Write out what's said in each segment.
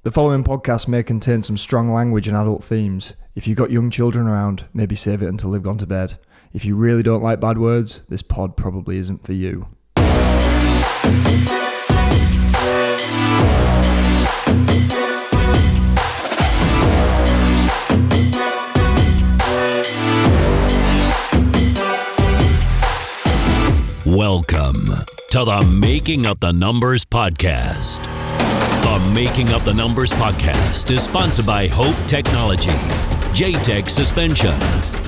The following podcast may contain some strong language and adult themes. If you've got young children around, maybe save it until they've gone to bed. If you really don't like bad words, this pod probably isn't for you. Welcome to the Making Up the Numbers podcast. The Making Up the Numbers podcast is sponsored by Hope Technology, J-Tech Suspension,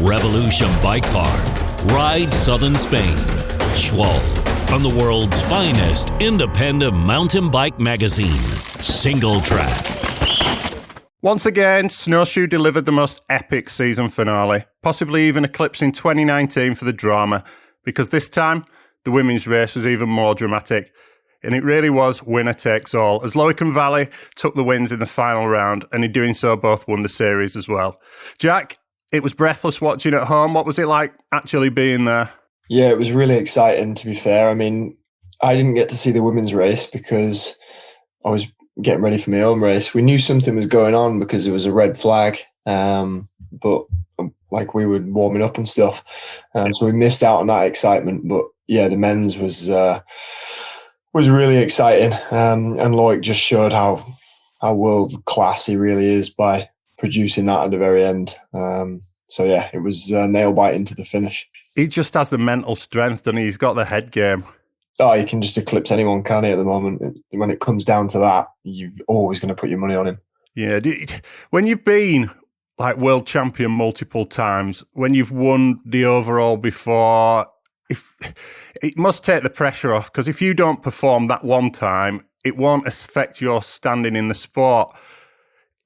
Revolution Bike Park, Ride Southern Spain, Schwal, and the world's finest independent mountain bike magazine, Single Track. Once again, Snowshoe delivered the most epic season finale, possibly even eclipsing 2019 for the drama, because this time, the women's race was even more dramatic. And it really was winner takes all, as Loic and Valley took the wins in the final round, and in doing so, both won the series as well. Jack, it was breathless watching at home. What was it like actually being there? Yeah, it was really exciting, to be fair. I mean, I didn't get to see the women's race because I was getting ready for my own race. We knew something was going on because it was a red flag, but like we were warming up and stuff. So we missed out on that excitement. But yeah, the men's was really exciting. And Loic just showed how world class he really is by producing that at the very end. So yeah, it was nail biting to the finish. He just has the mental strength, and he's got the head game. Oh, you can just eclipse anyone, can't he, at the moment? When it comes down to that, you're always going to put your money on him. Yeah. When you've been like world champion multiple times, when you've won the overall before, it must take the pressure off, because if you don't perform that one time, it won't affect your standing in the sport.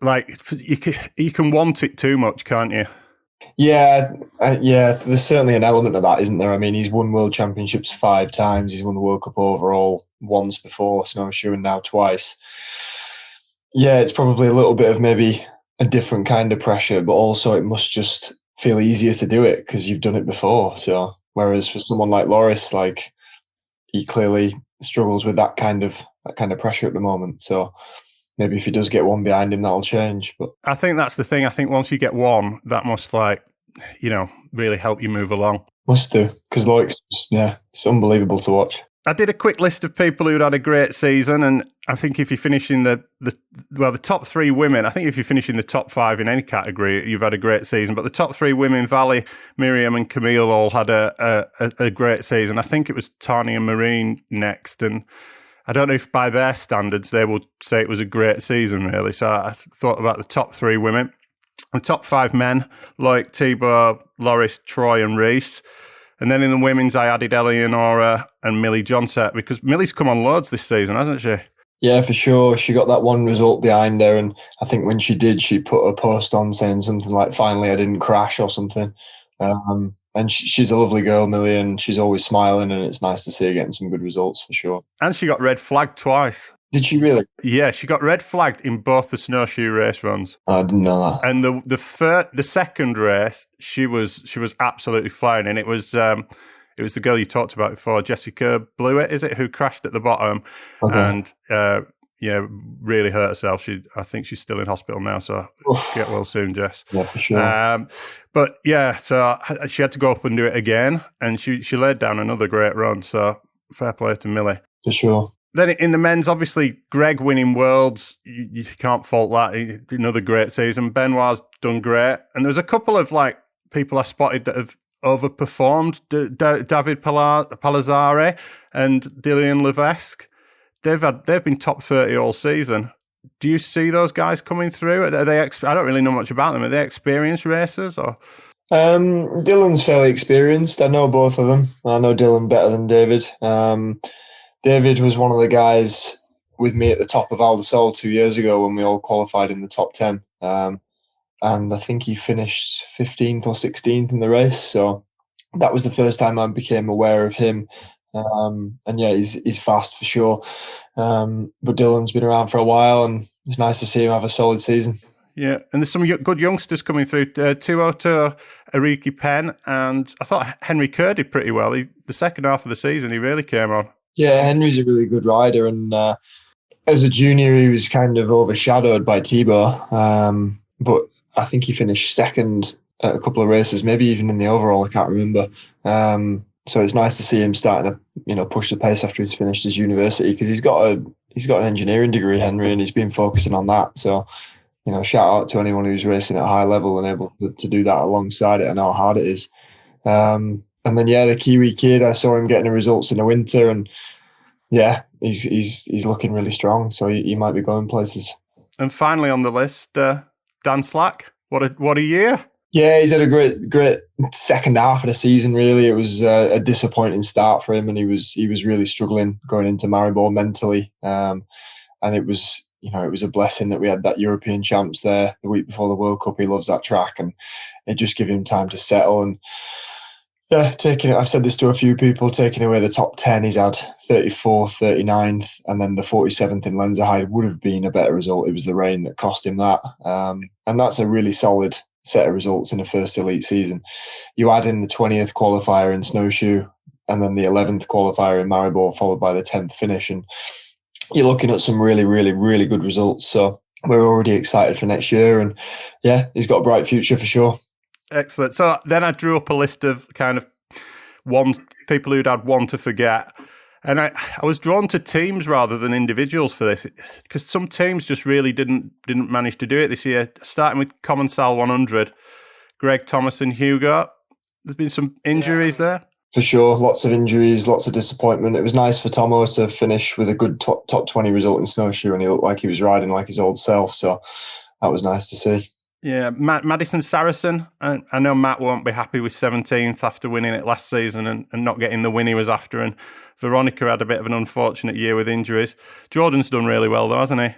Like, you can want it too much, can't you? Yeah, there's certainly an element of that, isn't there? I mean, he's won world championships 5 times. He's won the World Cup overall once before, snowshoe, and now twice. Yeah, it's probably a little bit of maybe a different kind of pressure, but also it must just feel easier to do it because you've done it before. So, whereas for someone like Loris, like, he clearly struggles with that kind of pressure at the moment. So maybe if he does get one behind him, that'll change. But I think that's the thing. I think once you get one, that must really help you move along. Must do, because it's unbelievable to watch. I did a quick list of people who'd had a great season, and I think if you finish in the top 3 women, I think if you finish in the top 5 in any category, you've had a great season. But the top 3 women, Valley, Miriam and Camille, all had a great season. I think it was Tani and Marine next, and I don't know if by their standards they would say it was a great season, really. So I thought about the top 3 women. The top 5 men, Loic, Thibaut, Loris, Troy and Reese. And then in the women's, I added Eleonora and Millie Johnset, because Millie's come on loads this season, hasn't she? Yeah, for sure. She got that one result behind her, and I think when she did, she put a post on saying something like, "Finally, I didn't crash" or something. And she's a lovely girl, Millie, and she's always smiling, and it's nice to see her getting some good results for sure. And she got red flagged twice. Did she really? Yeah, she got red flagged in both the snowshoe race runs. Oh, I didn't know that. And the second race, she was absolutely flying, and it was the girl you talked about before, Jessica Blewett, is it, who crashed at the bottom, and really hurt herself. I think she's still in hospital now, so get well soon, Jess. Yeah, for sure. But yeah, so she had to go up and do it again, and she laid down another great run. So fair play to Millie. For sure. Then in the men's, obviously, Greg winning Worlds, you can't fault that. Another great season. Benoit's done great. And there's a couple of people I spotted that have overperformed. David Palazzari and Dylan Levesque. They've been top 30 all season. Do you see those guys coming through? Are they? I don't really know much about them. Are they experienced racers or? Dylan's fairly experienced. I know both of them. I know Dylan better than David. David was one of the guys with me at the top of Aldesol 2 years ago when we all qualified in the top 10. And I think he finished 15th or 16th in the race. So that was the first time I became aware of him. And yeah, he's fast for sure. But Dylan's been around for a while, and it's nice to see him have a solid season. Yeah, and there's some good youngsters coming through. Tuoto Ariki Penn, and I thought Henry Kerr did pretty well. The second half of the season, he really came on. Yeah, Henry's a really good rider, and as a junior, he was kind of overshadowed by Thibaut, but I think he finished second at a couple of races, maybe even in the overall. I can't remember. So it's nice to see him starting to, push the pace after he's finished his university, because he's got an engineering degree, Henry, and he's been focusing on that. So, shout out to anyone who's racing at a high level and able to do that alongside it, and how hard it is. And then the Kiwi kid, I saw him getting the results in the winter, and he's looking really strong. So he might be going places. And finally on the list, Dan Slack. What a year! Yeah, he's had a great second half of the season. Really, it was a disappointing start for him, and he was really struggling going into Maribor mentally. And it was a blessing that we had that European champs there the week before the World Cup. He loves that track, and it just gave him time to settle. And I've said this to a few people, taking away the top 10, he's had 34th, 39th, and then the 47th in Lenzerheide would have been a better result. It was the rain that cost him that. And that's a really solid set of results in the first elite season. You add in the 20th qualifier in Snowshoe, and then the 11th qualifier in Maribor, followed by the 10th finish, and you're looking at some really, really, really good results. So we're already excited for next year, and he's got a bright future for sure. Excellent. So then I drew up a list of kind of people who'd had one to forget. And I was drawn to teams rather than individuals for this, because some teams just really didn't manage to do it this year. Starting with Common Sal 100, Greg Thomas and Hugo. There's been some injuries there. For sure, lots of injuries, lots of disappointment. It was nice for Tomo to finish with a good top 20 result in Snowshoe, and he looked like he was riding like his old self. So that was nice to see. Yeah, Madison Saracen. I know Matt won't be happy with 17th after winning it last season and not getting the win he was after. And Veronica had a bit of an unfortunate year with injuries. Jordan's done really well though, hasn't he?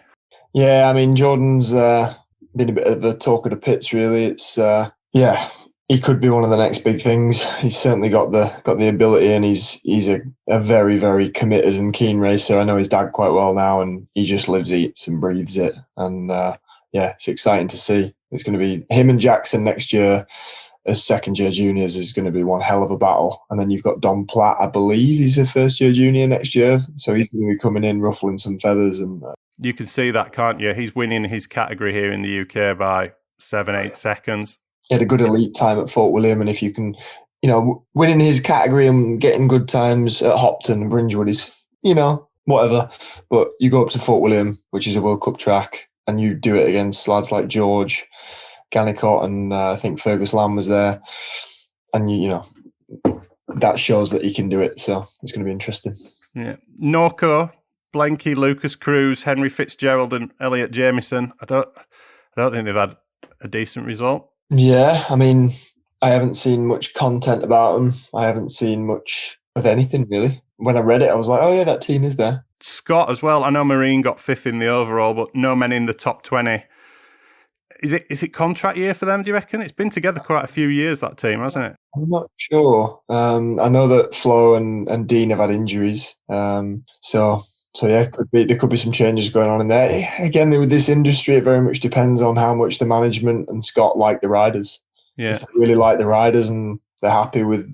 Yeah, I mean, Jordan's been a bit of the talk of the pits, really. It's he could be one of the next big things. He's certainly got the ability, and he's a very, very committed and keen racer. I know his dad quite well now, and he just lives, eats and breathes it. And it's exciting to see. It's going to be him and Jackson next year as second-year juniors is going to be one hell of a battle. And then you've got Don Platt, I believe he's a first-year junior next year. So he's going to be coming in ruffling some feathers. And you can see that, can't you? He's winning his category here in the UK by 7-8 seconds. He had a good elite time at Fort William. And if you can, winning his category and getting good times at Hopton and Bridgewood is, whatever. But you go up to Fort William, which is a World Cup track, and you do it against lads like George Gannicott, and I think Fergus Lamb was there. And, that shows that he can do it. So it's going to be interesting. Yeah. Norco, Blanky, Lucas Cruz, Henry Fitzgerald and Elliot Jamieson. I don't think they've had a decent result. Yeah, I mean, I haven't seen much content about them. I haven't seen much of anything, really. When I read it, I was like, oh, yeah, that team is there. Scott as well. I know Marine got 5th in the overall, but no men in the top 20. Is it contract year for them, do you reckon? It's been together quite a few years, that team, hasn't it? I'm not sure. I know that Flo and Dean have had injuries. So yeah, there could be some changes going on in there. Again, with this industry, it very much depends on how much the management and Scott like the riders. Yeah. If they really like the riders and they're happy with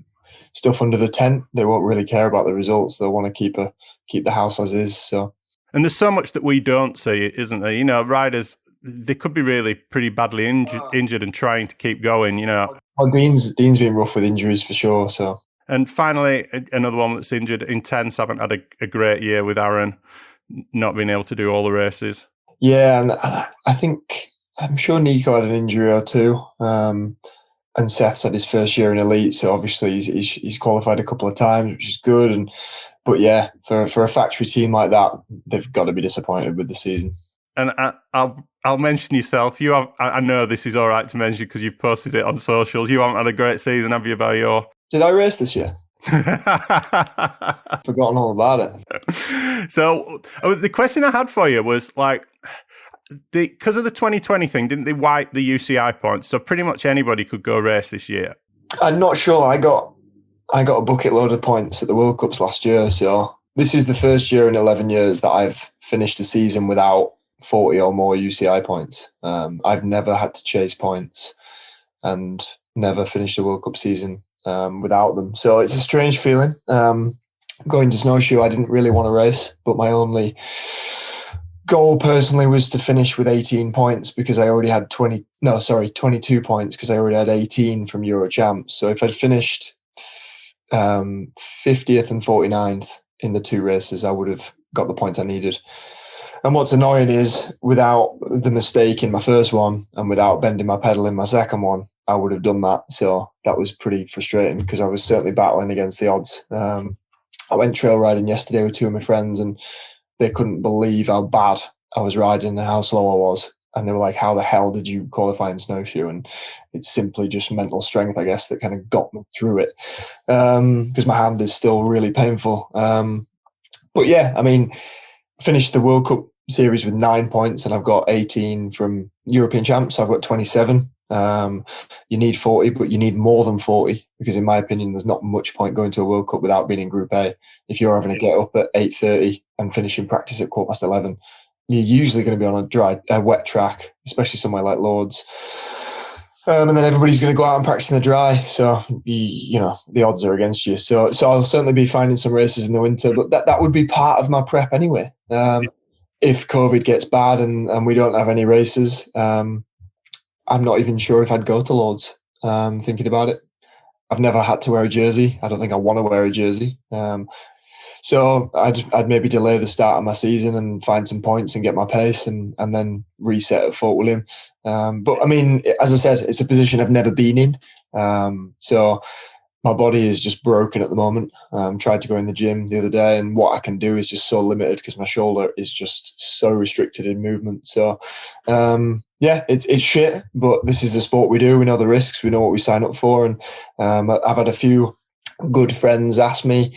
stuff under the tent, they won't really care about the results. They'll want to keep the house as is. So, and there's so much that we don't see, isn't there? Riders, they could be really pretty badly injured and trying to keep going. Well, Dean's been rough with injuries for sure. So, and finally, another one that's injured. Intense haven't had a great year with Aaron not being able to do all the races. Yeah, and I'm sure Nico had an injury or two. And Seth's had his first year in elite, so obviously he's qualified a couple of times, which is good. But yeah, for a factory team like that, they've got to be disappointed with the season. And I'll mention yourself. You have. I know this is all right to mention because you've posted it on socials. You haven't had a great season, have you? Did I race this year? Forgotten all about it. So the question I had for you was like, because of the 2020 thing, didn't they wipe the UCI points? So pretty much anybody could go race this year. I'm not sure. I got a bucket load of points at the World Cups last year. So this is the first year in 11 years that I've finished a season without 40 or more UCI points. I've never had to chase points and never finished a World Cup season without them. So it's a strange feeling. Going to Snowshoe, I didn't really want to race, but my only goal personally was to finish with 18 points because I already had 22 points because I already had 18 from Euro Champs. So if I'd finished 50th and 49th in the 2 races, I would have got the points I needed. And what's annoying is without the mistake in my first one and without bending my pedal in my second one, I would have done that. So that was pretty frustrating because I was certainly battling against the odds. I went trail riding yesterday with 2 of my friends and they couldn't believe how bad I was riding and how slow I was. And they were like, how the hell did you qualify in snowshoe? And it's simply just mental strength, I guess, that kind of got me through it because my hand is still really painful. But yeah, I mean, finished the World Cup series with 9 points and I've got 18 from European Champs. So I've got 27. You need 40, but you need more than 40 because in my opinion, there's not much point going to a World Cup without being in Group A. If you're having to get up at 8:30 and finishing practice at 11:15, you're usually going to be on a wet track, especially somewhere like Lords. And then everybody's going to go out and practice in the dry. So, the odds are against you. So I'll certainly be finding some races in the winter, but that would be part of my prep anyway. If COVID gets bad and we don't have any races, I'm not even sure if I'd go to Lords, thinking about it. I've never had to wear a jersey. I don't think I want to wear a jersey. So I'd maybe delay the start of my season and find some points and get my pace and then reset at Fort William. But I mean, as I said, it's a position I've never been in. So my body is just broken at the moment. Tried to go in the gym the other day and what I can do is just so limited because my shoulder is just so restricted in movement. So yeah, it's shit, but this is the sport we do. We know the risks. We know what we sign up for. And I've had a few good friends ask me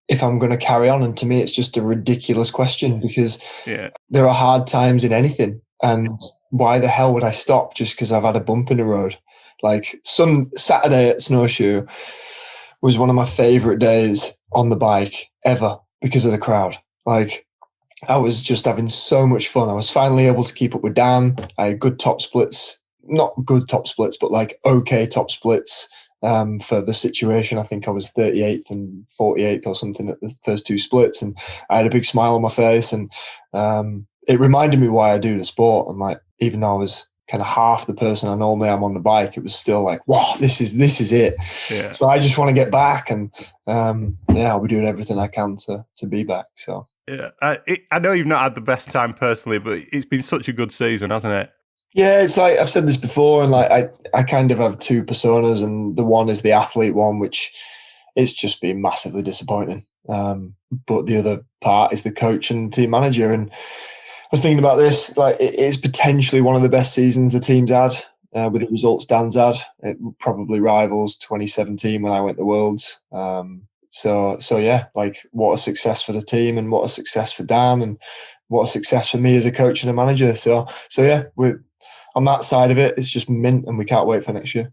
if I'm going to carry on. And to me, it's just a ridiculous question because there are hard times in anything. And why the hell would I stop just because I've had a bump in the road? Like Saturday at Snowshoe was one of my favourite days on the bike ever because of the crowd. Like I was just having so much fun. I was finally able to keep up with Dan. I had good top splits, not good top splits, but like okay top splits for the situation. I think I was 38th and 48th or something at the first 2 splits. And I had a big smile on my face. And it reminded me why I do the sport. And like, even though I was kind of half the person I normally am on the bike, it was still like, wow, this is it. Yeah. So I just want to get back and I'll be doing everything I can to be back. So yeah, I know you've not had the best time personally, but it's been such a good season, hasn't it? Yeah, it's like I've said this before, and like I kind of have 2 personas, and the one is the athlete one, which it's just been massively disappointing. But the other part is the coach and team manager. And I was thinking about this, like it is potentially one of the best seasons the team's had with the results Dan's had. It probably rivals 2017 when I went to Worlds. So yeah, like what a success for the team and what a success for Dan and what a success for me as a coach and a manager. So yeah, we're on that side of it. It's just mint and we can't wait for next year.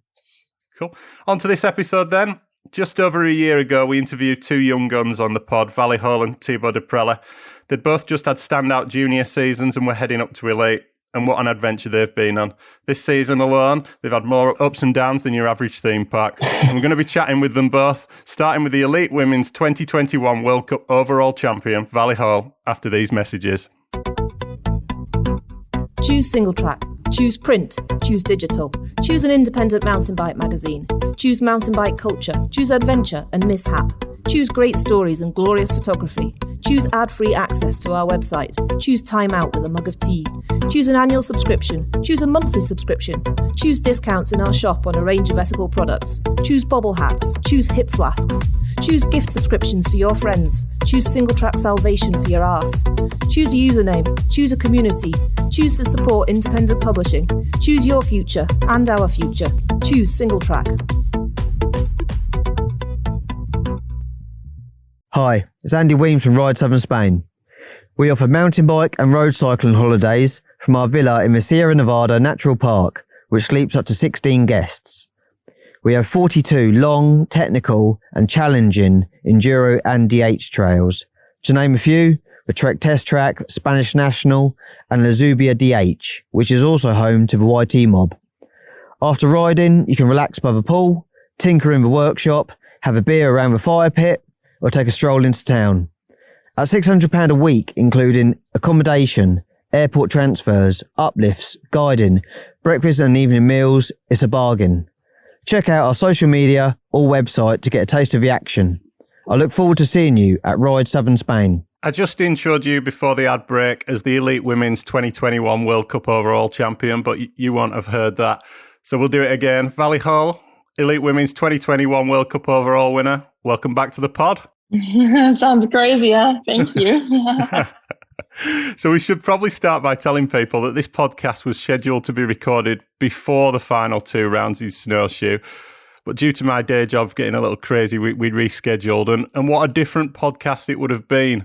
Cool. On to this episode then. Just over a year ago, we interviewed 2 young guns on the pod, Vali Hall and Thibaut Deprella. They'd both just had standout junior seasons and were heading up to elite. And what an adventure they've been on. This season alone, they've had more ups and downs than your average theme park. And we're going to be chatting with them both, starting with the Elite Women's 2021 World Cup overall champion, Vali Hall, after these messages. Choose single track. Choose print. Choose digital. Choose an independent mountain bike magazine. Choose mountain bike culture. Choose adventure and mishap. Choose great stories and glorious photography. Choose ad-free access to our website. Choose time out with a mug of tea. Choose an annual subscription. Choose a monthly subscription. Choose discounts in our shop on a range of ethical products. Choose bobble hats. Choose hip flasks. Choose gift subscriptions for your friends. Choose single track salvation for your arse. Choose a username. Choose a community. Choose to support independent publishing. Choose your future and our future. Choose single track. Hi, it's Andy Weems from Ride Southern Spain. We offer mountain bike and road cycling holidays from our villa in the Sierra Nevada Natural Park, which sleeps up to 16 guests. We have 42 long, technical and challenging enduro and DH trails. To name a few, the Trek Test Track, Spanish National and La Zubia DH, which is also home to the YT Mob. After riding, you can relax by the pool, tinker in the workshop, have a beer around the fire pit, or take a stroll into town. At £600 a week, including accommodation, airport transfers, uplifts, guiding, breakfast and evening meals, it's a bargain. Check out our social media or website to get a taste of the action. I look forward to seeing you at Ride Southern Spain. I just introed you before the ad break as the Elite Women's 2021 World Cup overall champion, but you won't have heard that. So we'll do it again. Valley Hall, Elite Women's 2021 World Cup overall winner. Welcome back to the pod. Sounds crazy, huh? Thank you. So we should probably start by telling people that this podcast was scheduled to be recorded before the final 2 rounds in snowshoe. But due to my day job getting a little crazy, we rescheduled. And what a different podcast it would have been.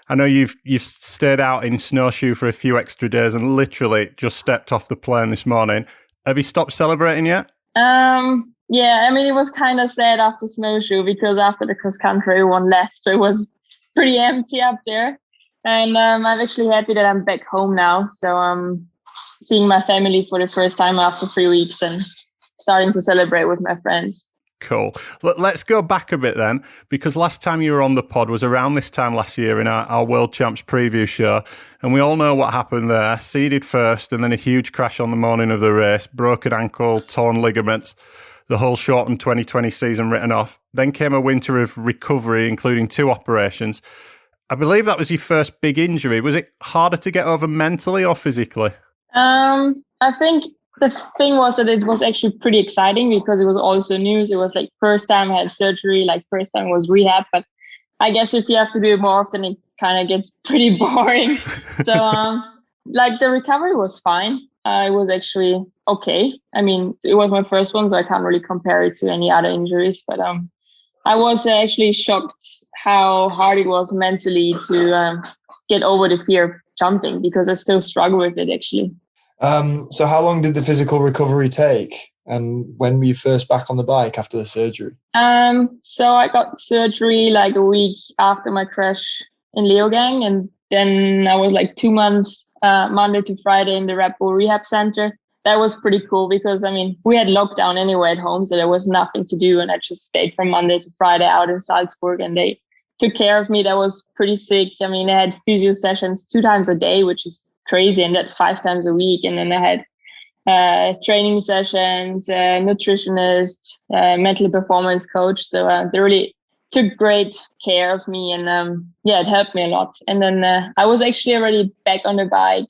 I know you've stayed out in snowshoe for a few extra days and literally just stepped off the plane this morning. Have you stopped celebrating yet? Yeah, I mean, it was kind of sad after snowshoe because after the cross country, everyone left. So it was pretty empty up there. And I'm actually happy that I'm back home now. So I'm seeing my family for the first time after 3 weeks and starting to celebrate with my friends. Cool. Let's go back a bit then, because last time you were on the pod was around this time last year in our World Champs preview show. And we all know what happened there. Seeded first and then a huge crash on the morning of the race, broken ankle, torn ligaments, the whole shortened 2020 season written off. Then came a winter of recovery, including 2 operations. I believe that was your first big injury. Was it harder to get over mentally or physically? I think the thing was that it was actually pretty exciting because it was also news. It was like first time I had surgery, like first time was rehab. But I guess if you have to do it more often, it kind of gets pretty boring. So like the recovery was fine. It was actually okay. I mean, it was my first one, so I can't really compare it to any other injuries. But I was actually shocked how hard it was mentally to get over the fear of jumping because I still struggle with it actually. So how long did the physical recovery take? And when were you first back on the bike after the surgery? So I got surgery like a week after my crash in Leogang. And then I was like 2 months, Monday to Friday in the Red Bull Rehab Center. That was pretty cool because, I mean, we had lockdown anyway at home, so there was nothing to do. And I just stayed from Monday to Friday out in Salzburg and they took care of me. That was pretty sick. I mean, I had physio sessions 2 times a day, which is crazy, and that 5 times a week. And then I had training sessions, nutritionist, mental performance coach. So they really took great care of me, and yeah, it helped me a lot. And then I was actually already back on the bike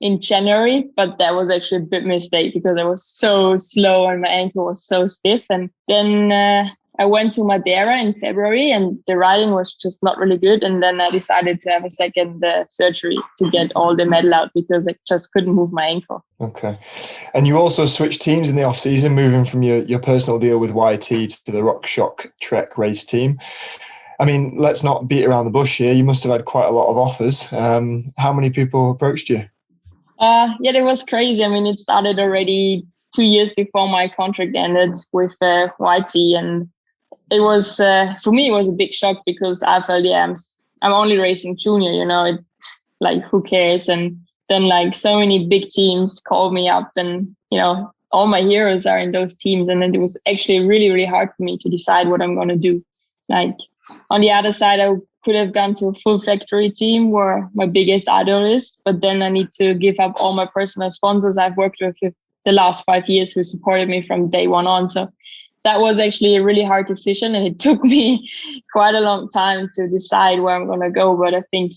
in January, but that was actually a big mistake because I was so slow and my ankle was so stiff. And then I went to Madeira in February and the riding was just not really good. And then I decided to have a second surgery to get all the metal out because I just couldn't move my ankle. Okay. And you also switched teams in the off season, moving from your personal deal with YT to the RockShox Trek race team. I mean, let's not beat around the bush here. You must have had quite a lot of offers. How many people approached you? Yeah, it was crazy. I mean, it started already 2 years before my contract ended with YT, and it was for me it was a big shock because I felt I'm only racing junior, you know, like who cares? And then like so many big teams called me up, and you know all my heroes are in those teams, and then it was actually really really hard for me to decide what I'm going to do. Like on the other side, I could have gone to a full factory team where my biggest idol is, but then I need to give up all my personal sponsors I've worked with the last 5 years who supported me from day one on. So that was actually a really hard decision, and it took me quite a long time to decide where I'm going to go. But I think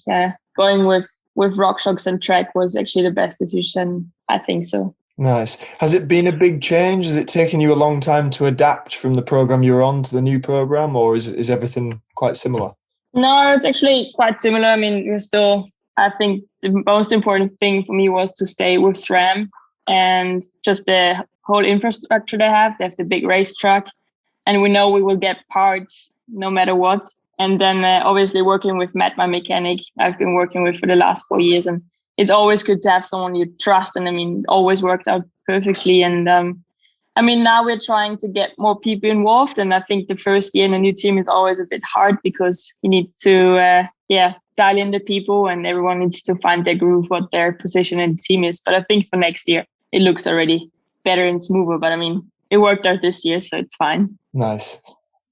going with RockShox and Trek was actually the best decision. I think so. Nice. Has it been a big change? Has it taken you a long time to adapt from the program you were on to the new program, or is everything quite similar? No, it's actually quite similar. I mean, I think the most important thing for me was to stay with SRAM and just the whole infrastructure they have. They have the big race truck, and we know we will get parts no matter what. And then obviously working with Matt, my mechanic, I've been working with for the last 4 years, and it's always good to have someone you trust. And I mean, it always worked out perfectly. And I mean, now we're trying to get more people involved. And I think the first year in a new team is always a bit hard because you need to, dial in the people, and everyone needs to find their groove, what their position in the team is. But I think for next year, it looks already better and smoother. But I mean, it worked out this year, so it's fine. Nice.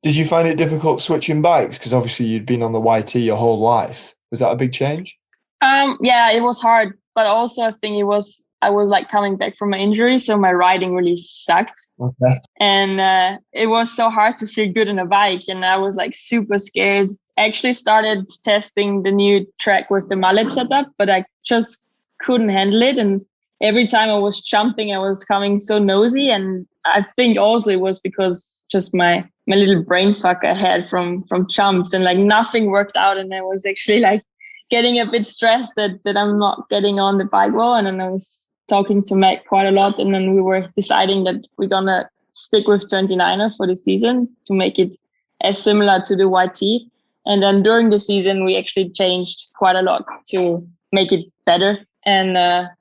Did you find it difficult switching bikes? Because obviously you'd been on the YT your whole life. Was that a big change? Yeah, it was hard, but also I think I was like coming back from my injury, so my riding really sucked. Okay. And it was so hard to feel good on a bike, and I was like super scared. I actually started testing the new track with the mallet setup, but I just couldn't handle it. And every time I was jumping, I was coming so nosy. And I think also it was because just my little brain fuck I had from jumps, and like nothing worked out. And I was actually like getting a bit stressed that I'm not getting on the bike well. And then I was talking to Mac quite a lot. And then we were deciding that we're going to stick with 29er for the season to make it as similar to the YT. And then during the season, we actually changed quite a lot to make it better. And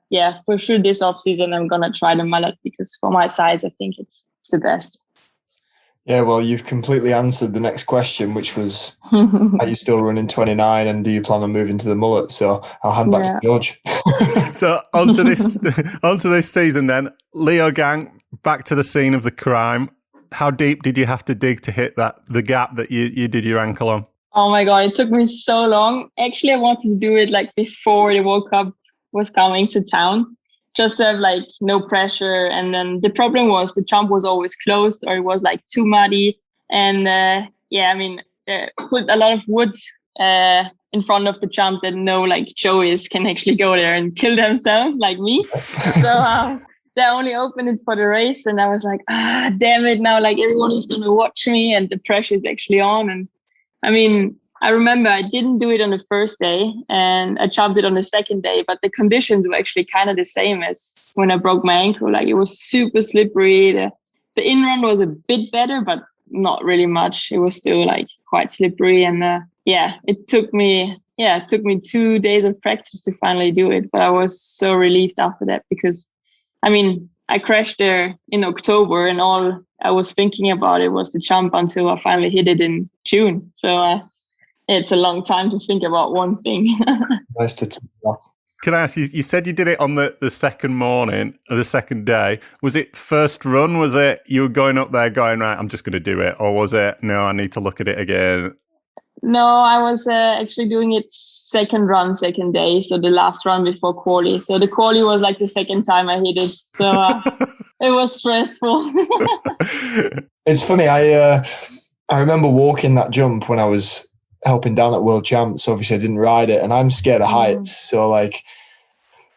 yeah, for sure this off season, I'm going to try the mallet because for my size, I think it's the best. Yeah, well, you've completely answered the next question, which was, are you still running 29 and do you plan on moving to the mullet? So I'll hand back to George. So onto this season then. Leo gang, back to the scene of the crime. How deep did you have to dig to hit the gap that you did your ankle on? Oh my God, it took me so long. Actually, I wanted to do it like before the World Cup was coming to town, just to have like no pressure. And then the problem was the jump was always closed or it was like too muddy. And put a lot of woods in front of the jump that no like Joeys can actually go there and kill themselves like me. So they only opened it for the race. And I was like, damn it. Now like everyone is going to watch me and the pressure is actually on. And I mean, I remember I didn't do it on the first day and I jumped it on the second day, but the conditions were actually kind of the same as when I broke my ankle. Like it was super slippery. The in-run was a bit better, but not really much. It was still like quite slippery. And it took me 2 days of practice to finally do it. But I was so relieved after that because, I mean, I crashed there in October and all I was thinking about it was the jump until I finally hit it in June. So it's a long time to think about one thing. Nice to take off. Can I ask you, you said you did it on the second morning or the second day. Was it first run? Was it you were going up there going, right, I'm just going to do it? Or was it, no, I need to look at it again? No, I was actually doing it second day. So the last run before quali. So the quali was like the second time I hit it. So it was stressful. It's funny. I remember walking that jump when I was helping down at World Champs. Obviously I didn't ride it and I'm scared of heights. So like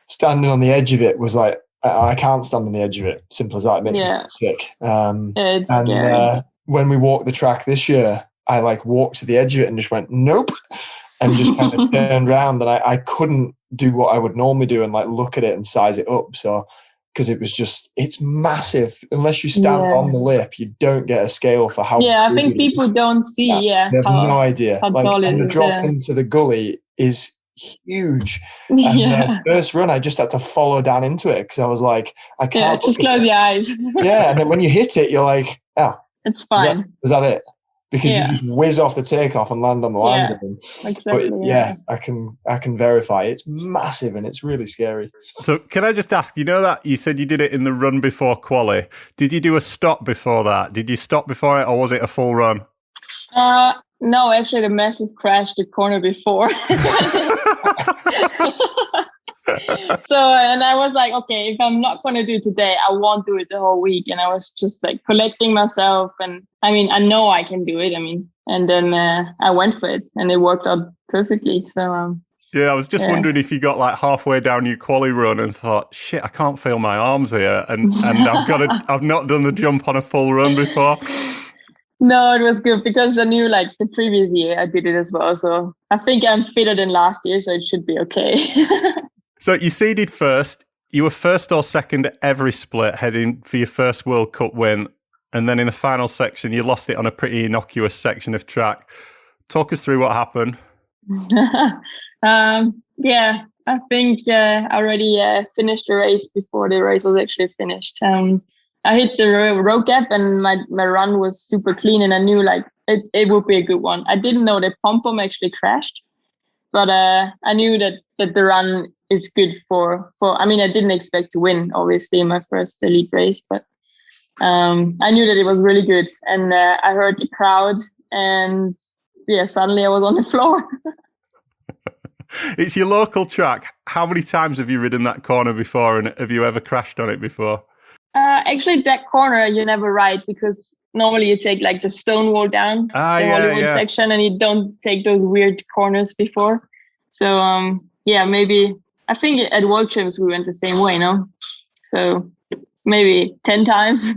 standing on the edge of it was like, I can't stand on the edge of it. Simple as that. It makes me feel sick. It's scary. When we walked the track this year, I like walked to the edge of it and just went, nope. And just kind of turned around and I couldn't do what I would normally do and like look at it and size it up. So, because it was just, it's massive. Unless you stand on the lip, you don't get a scale for how. Yeah, I think people don't see. They have no idea. How tall it is. And the drop into the gully is huge. And the first run, I just had to follow down into it because I was like, I can't. Just close your eyes. Yeah, and then when you hit it, you're like, oh, it's fine. Is that it? Because you just whiz off the takeoff and land on the line. Exactly. But I can verify it's massive and it's really scary. So can I just ask, you know that you said you did it in the run before quali. Did you do a stop before that? Did you stop before it or was it a full run? No, actually the massive crash the corner before. So, and I was like, okay, if I'm not going to do it today, I won't do it the whole week. And I was just like collecting myself. And I mean, I know I can do it. I mean, and then I went for it and it worked out perfectly. So, yeah, I was just wondering if you got like halfway down your quali run and thought, shit, I can't feel my arms here. And I've not done the jump on a full run before. No, it was good because I knew like the previous year I did it as well. So I think I'm fitter than last year, so it should be okay. So you seeded first. You were first or second at every split heading for your first World Cup win. And then in the final section, you lost it on a pretty innocuous section of track. Talk us through what happened. I think I already finished the race before the race was actually finished. I hit the road gap and my run was super clean and I knew like it would be a good one. I didn't know that pom-pom actually crashed, but I knew that the run is good for I mean, I didn't expect to win, obviously, in my first elite race, but I knew that it was really good. And I heard the crowd and suddenly I was on the floor. It's your local track. How many times have you ridden that corner before, and have you ever crashed on it before? Actually, that corner you never ride because normally you take like the stone wall down the Hollywood section, and you don't take those weird corners before. So maybe I think at World Champs we went the same way, no? So maybe 10 times.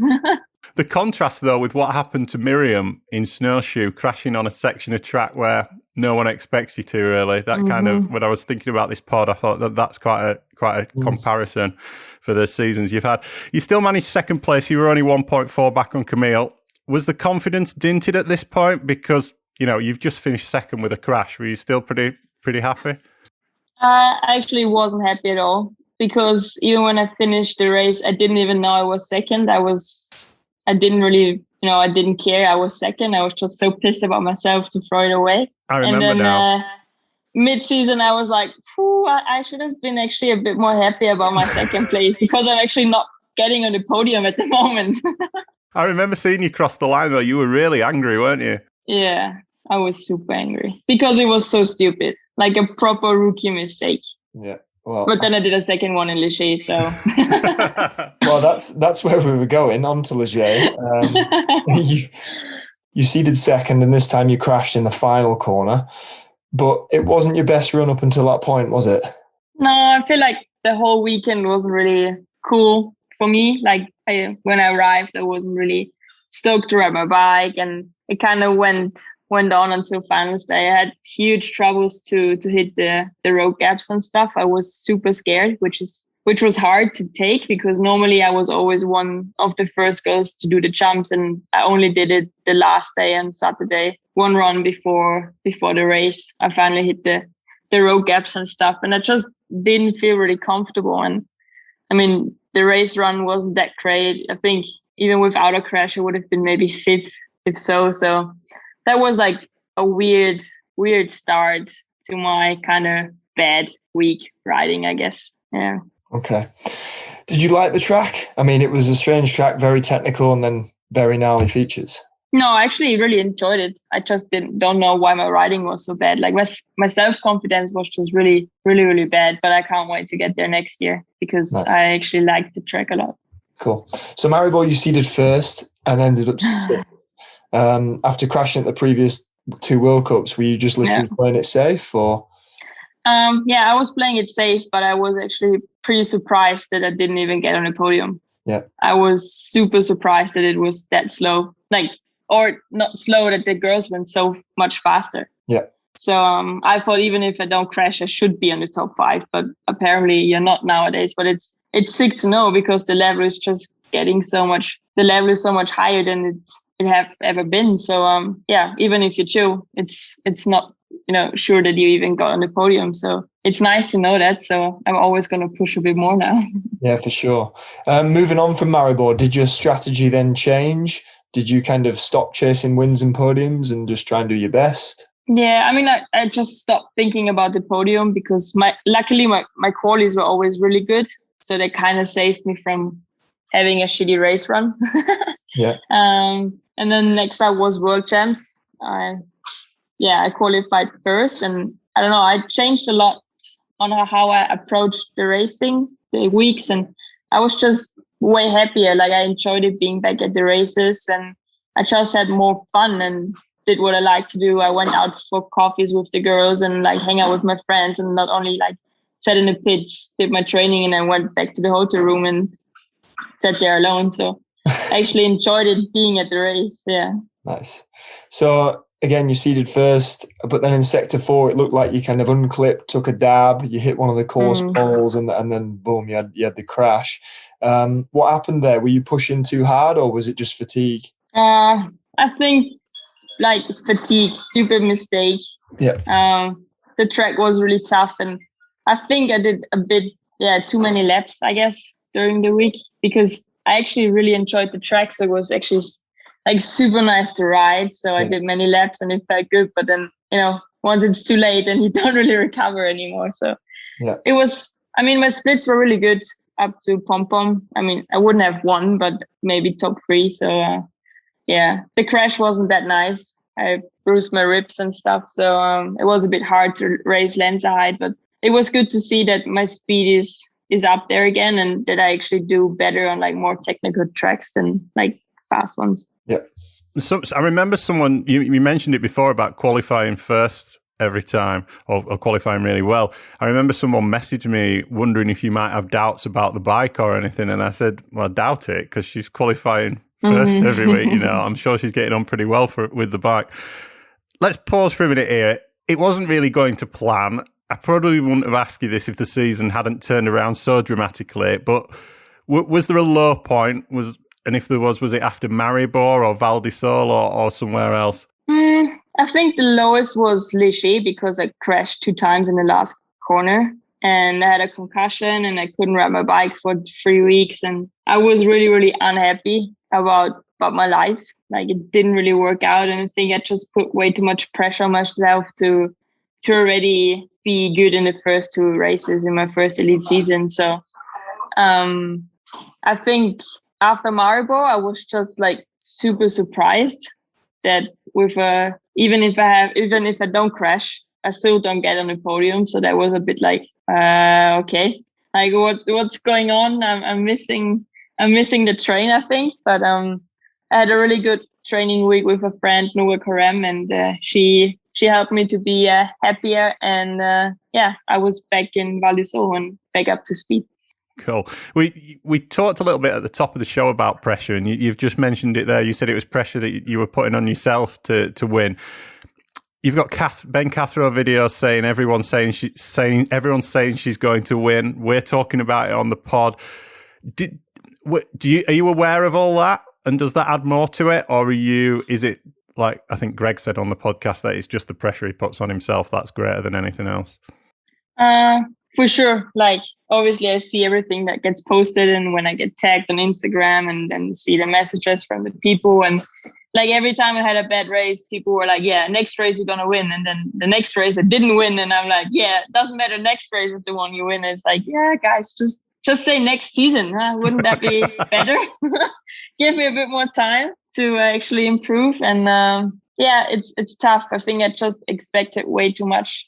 The contrast, though, with what happened to Miriam in snowshoe, crashing on a section of track where no one expects you to, really. That kind of, when I was thinking about this pod, I thought that's quite a comparison for the seasons you've had. You still managed second place. You were only 1.4 back on Camille. Was the confidence dinted at this point? Because, you've just finished second with a crash. Were you still pretty happy? I actually wasn't happy at all, because even when I finished the race, I didn't even know I was second. I didn't really, I didn't care. I was second. I was just so pissed about myself to throw it away. I remember now. Mid-season, I was like, I should have been actually a bit more happy about my second place, because I'm actually not getting on the podium at the moment. I remember seeing you cross the line, though. You were really angry, weren't you? Yeah, I was super angry because it was so stupid, like a proper rookie mistake. Yeah. Well, but then I did a second one in Leger, so. Well, that's where we were going, on to Leger. You seeded second, and this time you crashed in the final corner. But it wasn't your best run up until that point, was it? No, I feel like the whole weekend wasn't really cool for me. Like when I arrived, I wasn't really stoked to ride my bike, and it kind of went on until finals day. I had huge troubles to hit the road gaps and stuff. I was super scared, which was hard to take, because normally I was always one of the first girls to do the jumps, and I only did it the last day and Saturday, one run before the race. I finally hit the road gaps and stuff, and I just didn't feel really comfortable. And I mean, the race run wasn't that great. I think even without a crash, I would have been maybe fifth, if so. So that was like a weird start to my kind of bad week riding, I guess. Yeah. Okay. Did you like the track? I mean, it was a strange track, very technical, and then very gnarly features. No, I actually really enjoyed it. I just don't know why my riding was so bad. Like my self-confidence was just really, really, really bad. But I can't wait to get there next year, because nice. I actually liked the track a lot. Cool. So Maribor, you seeded first and ended up sixth. After crashing at the previous two World Cups, were you just literally playing it safe, or? I was playing it safe, but I was actually pretty surprised that I didn't even get on the podium. Yeah. I was super surprised that it was that slow. Or not slow, that the girls went so much faster. Yeah. So I thought even if I don't crash, I should be on the top 5, but apparently you're not nowadays. But it's sick to know, because the level is just getting so much higher than it have ever been. So even if you chill, it's not sure that you even got on the podium. So it's nice to know that. So I'm always going to push a bit more now. Yeah, for sure. Moving on from Maribor, did your strategy then change? Did you kind of stop chasing wins and podiums and just try and do your best? Yeah, I mean, I just stopped thinking about the podium, because luckily my qualies were always really good. So they kind of saved me from having a shitty race run. Yeah. And then next up was World Champs. I qualified first, and I don't know, I changed a lot on how I approached the racing, the weeks, and I was just way happier. Like, I enjoyed it being back at the races, and I just had more fun and did what I like to do. I went out for coffees with the girls and hang out with my friends, and not only sat in the pits, did my training, and then went back to the hotel room and sat there alone. So I actually enjoyed it being at the race. Yeah. Nice. So again, you seeded first, but then in sector 4, it looked like you kind of unclipped, took a dab, you hit one of the course poles, and then boom, you had the crash. What happened there? Were you pushing too hard, or was it just fatigue? I think fatigue, stupid mistake. Yeah. The track was really tough, and I think I did a bit, too many laps, I guess, during the week, because I actually really enjoyed the track. So it was actually super nice to ride. So I did many laps and it felt good. But then, once it's too late, then you don't really recover anymore. So it was, my splits were really good up to pom-pom. I wouldn't have won, but maybe top 3. So the crash wasn't that nice. I bruised my ribs and stuff. So it was a bit hard to raise Lenzerheide, but it was good to see that my speed is up there again, and that I actually do better on like more technical tracks than like fast ones. Yeah. So I remember someone, you mentioned it before about qualifying first every time or qualifying really well. I remember someone messaged me wondering if you might have doubts about the bike or anything. And I said, well, I doubt it, because she's qualifying first every week. You know, I'm sure she's getting on pretty well with the bike. Let's pause for a minute here. It wasn't really going to plan. I probably wouldn't have asked you this if the season hadn't turned around so dramatically, but was there a low point? And if there was it after Maribor or Val di Sole or somewhere else? I think the lowest was Léger, because I crashed 2 times in the last corner and I had a concussion and I couldn't ride my bike for 3 weeks. And I was really, really unhappy about my life. Like, it didn't really work out. And I think I just put way too much pressure on myself to already be good in the first 2 races in my first elite season. So I think after Maribor, I was just like super surprised that even if I don't crash, I still don't get on the podium. So that was a bit like, okay, like what's going on? I'm missing the train, I think. But I had a really good training week with a friend, Noah Karem, and she helped me to be happier. And I was back in Val di Sole and back up to speed. Cool. We talked a little bit at the top of the show about pressure, and you've just mentioned it there. You said it was pressure that you were putting on yourself to win. You've got Ben Cathro videos saying everyone's saying she's going to win. We're talking about it on the pod. Are you aware of all that? And does that add more to it, or is it like I think Greg said on the podcast that it's just the pressure he puts on himself that's greater than anything else? For sure. Like, obviously I see everything that gets posted, and when I get tagged on Instagram and then see the messages from the people, and like every time I had a bad race, people were like, yeah, next race you're going to win. And then the next race I didn't win. And I'm like, yeah, it doesn't matter. Next race is the one you win. It's like, yeah, guys, just say next season. Huh? Wouldn't that be better? Give me a bit more time to actually improve. And it's tough. I think I just expected way too much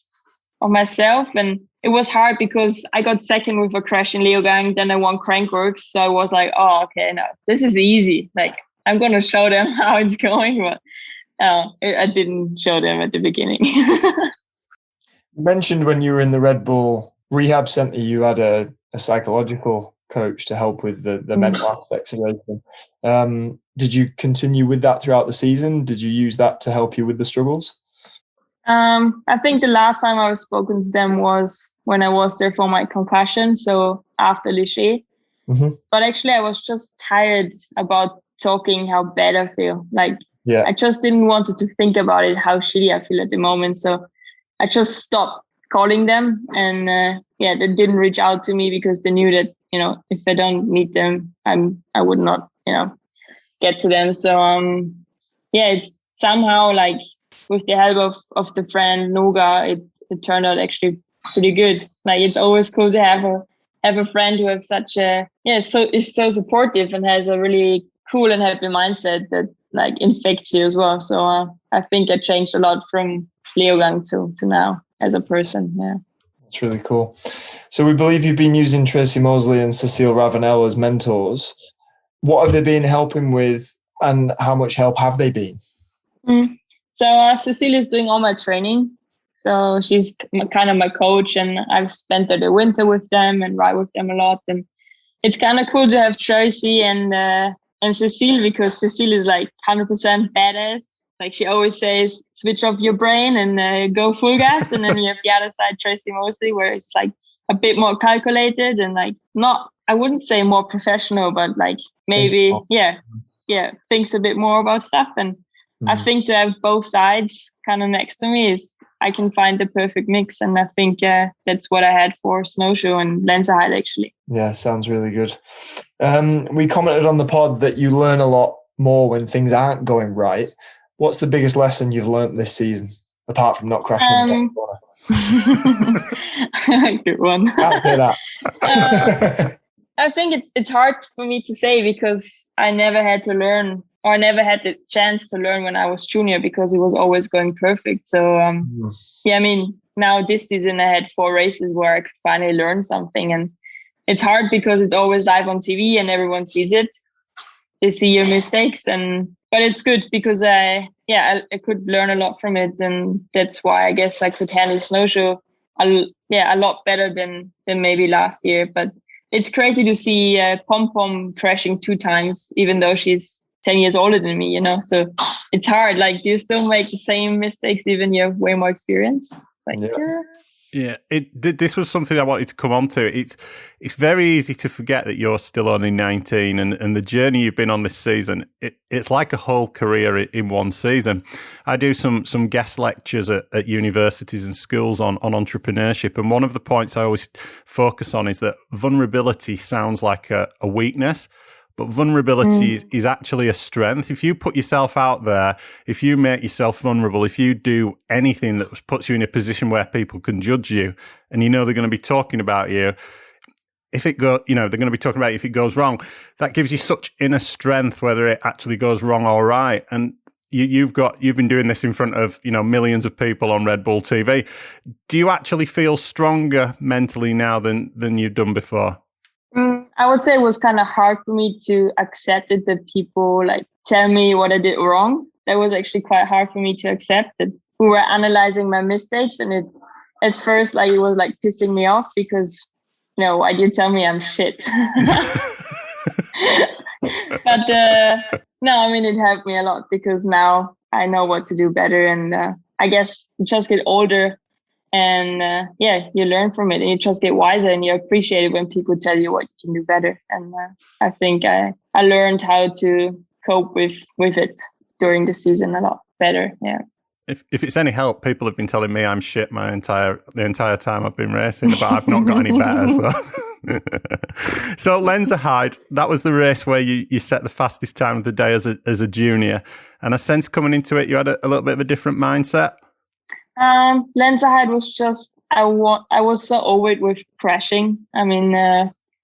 of myself. And it was hard because I got second with a crash in Leogang. Then I won Crankworks. So I was like, oh, okay, no, this is easy. Like, I'm going to show them how it's going. But I didn't show them at the beginning. You mentioned when you were in the Red Bull rehab center, you had a psychological coach to help with the mental aspects of racing. Did you continue with that throughout the season? Did you use that to help you with the struggles? I think the last time I was spoken to them was when I was there for my concussion. So after Léger. Mm-hmm. But actually I was just tired about talking how bad I feel. Like, yeah, I just didn't want to think about it, how shitty I feel at the moment. So I just stopped calling them, and they didn't reach out to me because they knew that, if I don't meet them, I would not, get to them. So it's somehow like with the help of the friend Noga, it turned out actually pretty good. Like, it's always cool to have a friend who has such is so supportive and has a really cool and happy mindset that like infects you as well. So I think I changed a lot from Leogang to now as a person. Yeah, that's really cool. So we believe you've been using Tracy Mosley and Cecile Ravenel as mentors. What have they been helping with, and how much help have they been? So Cecile is doing all my training. So she's kind of my coach, and I've spent the winter with them and ride with them a lot. And it's kind of cool to have Tracy and Cecile, because Cecile is like 100% badass. Like, she always says, switch off your brain and go full gas. And then you have the other side, Tracy Mosley, where it's like a bit more calculated and like not, I wouldn't say more professional, but like maybe, thinks a bit more about stuff. And I think to have both sides kind of next to me I can find the perfect mix. And I think that's what I had for Snowshoe and Lenzerheide, actually. Yeah, sounds really good. We commented on the pod that you learn a lot more when things aren't going right. What's the biggest lesson you've learned this season, apart from not crashing in the next corner? Good one. Can't say that. I think it's hard for me to say because I never had to learn or I never had the chance to learn when I was junior because it was always going perfect. So yeah, I mean, now this season I had 4 races where I could finally learn something, and it's hard because it's always live on TV and everyone sees it. They see your mistakes, but it's good because I could learn a lot from it, and that's why I guess I could handle snowshoe a lot better than maybe last year. But it's crazy to see Pom Pom crashing 2 times, even though she's 10 years older than me, so it's hard. Like, do you still make the same mistakes even you have way more experience? It's like, Yeah, this was something I wanted to come on to. It's very easy to forget that you're still only 19, and the journey you've been on this season, it's like a whole career in one season. I do some guest lectures at universities and schools on entrepreneurship, and one of the points I always focus on is that vulnerability sounds like a weakness, but vulnerability is actually a strength. If you put yourself out there, if you make yourself vulnerable, if you do anything that puts you in a position where people can judge you, and they're going to be talking about you, they're going to be talking about you if it goes wrong. That gives you such inner strength, whether it actually goes wrong or right. And you've been doing this in front of millions of people on Red Bull TV. Do you actually feel stronger mentally now than you've done before? I would say it was kind of hard for me to accept it, that people tell me what I did wrong. That was actually quite hard for me to accept, that we were analyzing my mistakes, and at first it was pissing me off because why do you tell me I'm shit? But no, I mean, it helped me a lot because now I know what to do better, and I guess you just get older. And you learn from it, and you just get wiser, and you appreciate it when people tell you what you can do better. And I think I learned how to cope with it during the season a lot better. Yeah. If it's any help, people have been telling me I'm shit the entire time I've been racing, but I've not got any better. So Lenzerheide, that was the race where you set the fastest time of the day as a junior, and I sense coming into it you had a little bit of a different mindset. Lenzerheide was just, I was so over it with crashing. I mean,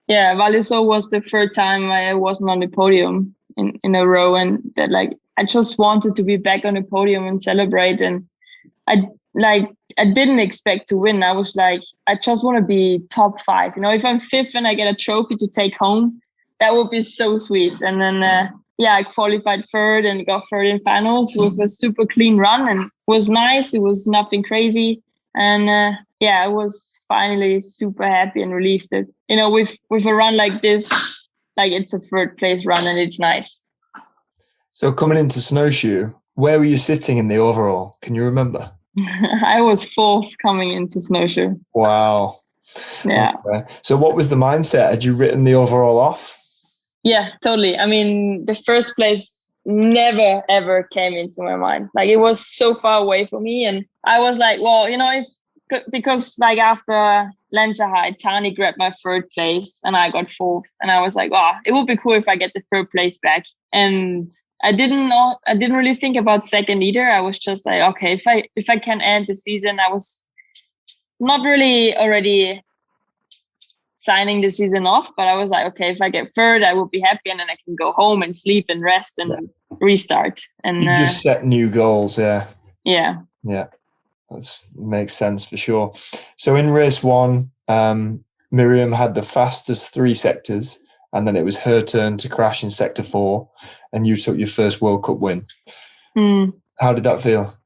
Valliso was the third time I wasn't on the podium in a row, and that I just wanted to be back on the podium and celebrate. And I didn't expect to win. I was I just want to be top 5. If I'm 5th and I get a trophy to take home, that would be so sweet. And then, I qualified 3rd and got 3rd in finals with a super clean run, and was nice. It was nothing crazy. And I was finally super happy and relieved that, with a run like this, it's a 3rd place run and it's nice. So coming into snowshoe, where were you sitting in the overall? Can you remember? I was 4th coming into snowshoe. Wow. Yeah. Okay. So what was the mindset? Had you written the overall off? Yeah, totally. I mean, the 1st place never, ever came into my mind. It was so far away from me. And I was well, because after Lenzerheide, Tani grabbed my 3rd place and I got 4th. And I was it would be cool if I get the 3rd place back. And I didn't really think about 2nd either. I was just okay, if I can end the season, I was not really already signing the season off, but I was okay, if I get 3rd, I will be happy, and then I can go home and sleep and rest and restart. And you just set new goals. Yeah. That makes sense for sure. So in race 1, Miriam had the fastest 3 sectors, and then it was her turn to crash in sector 4, and you took your first World Cup win. How did that feel?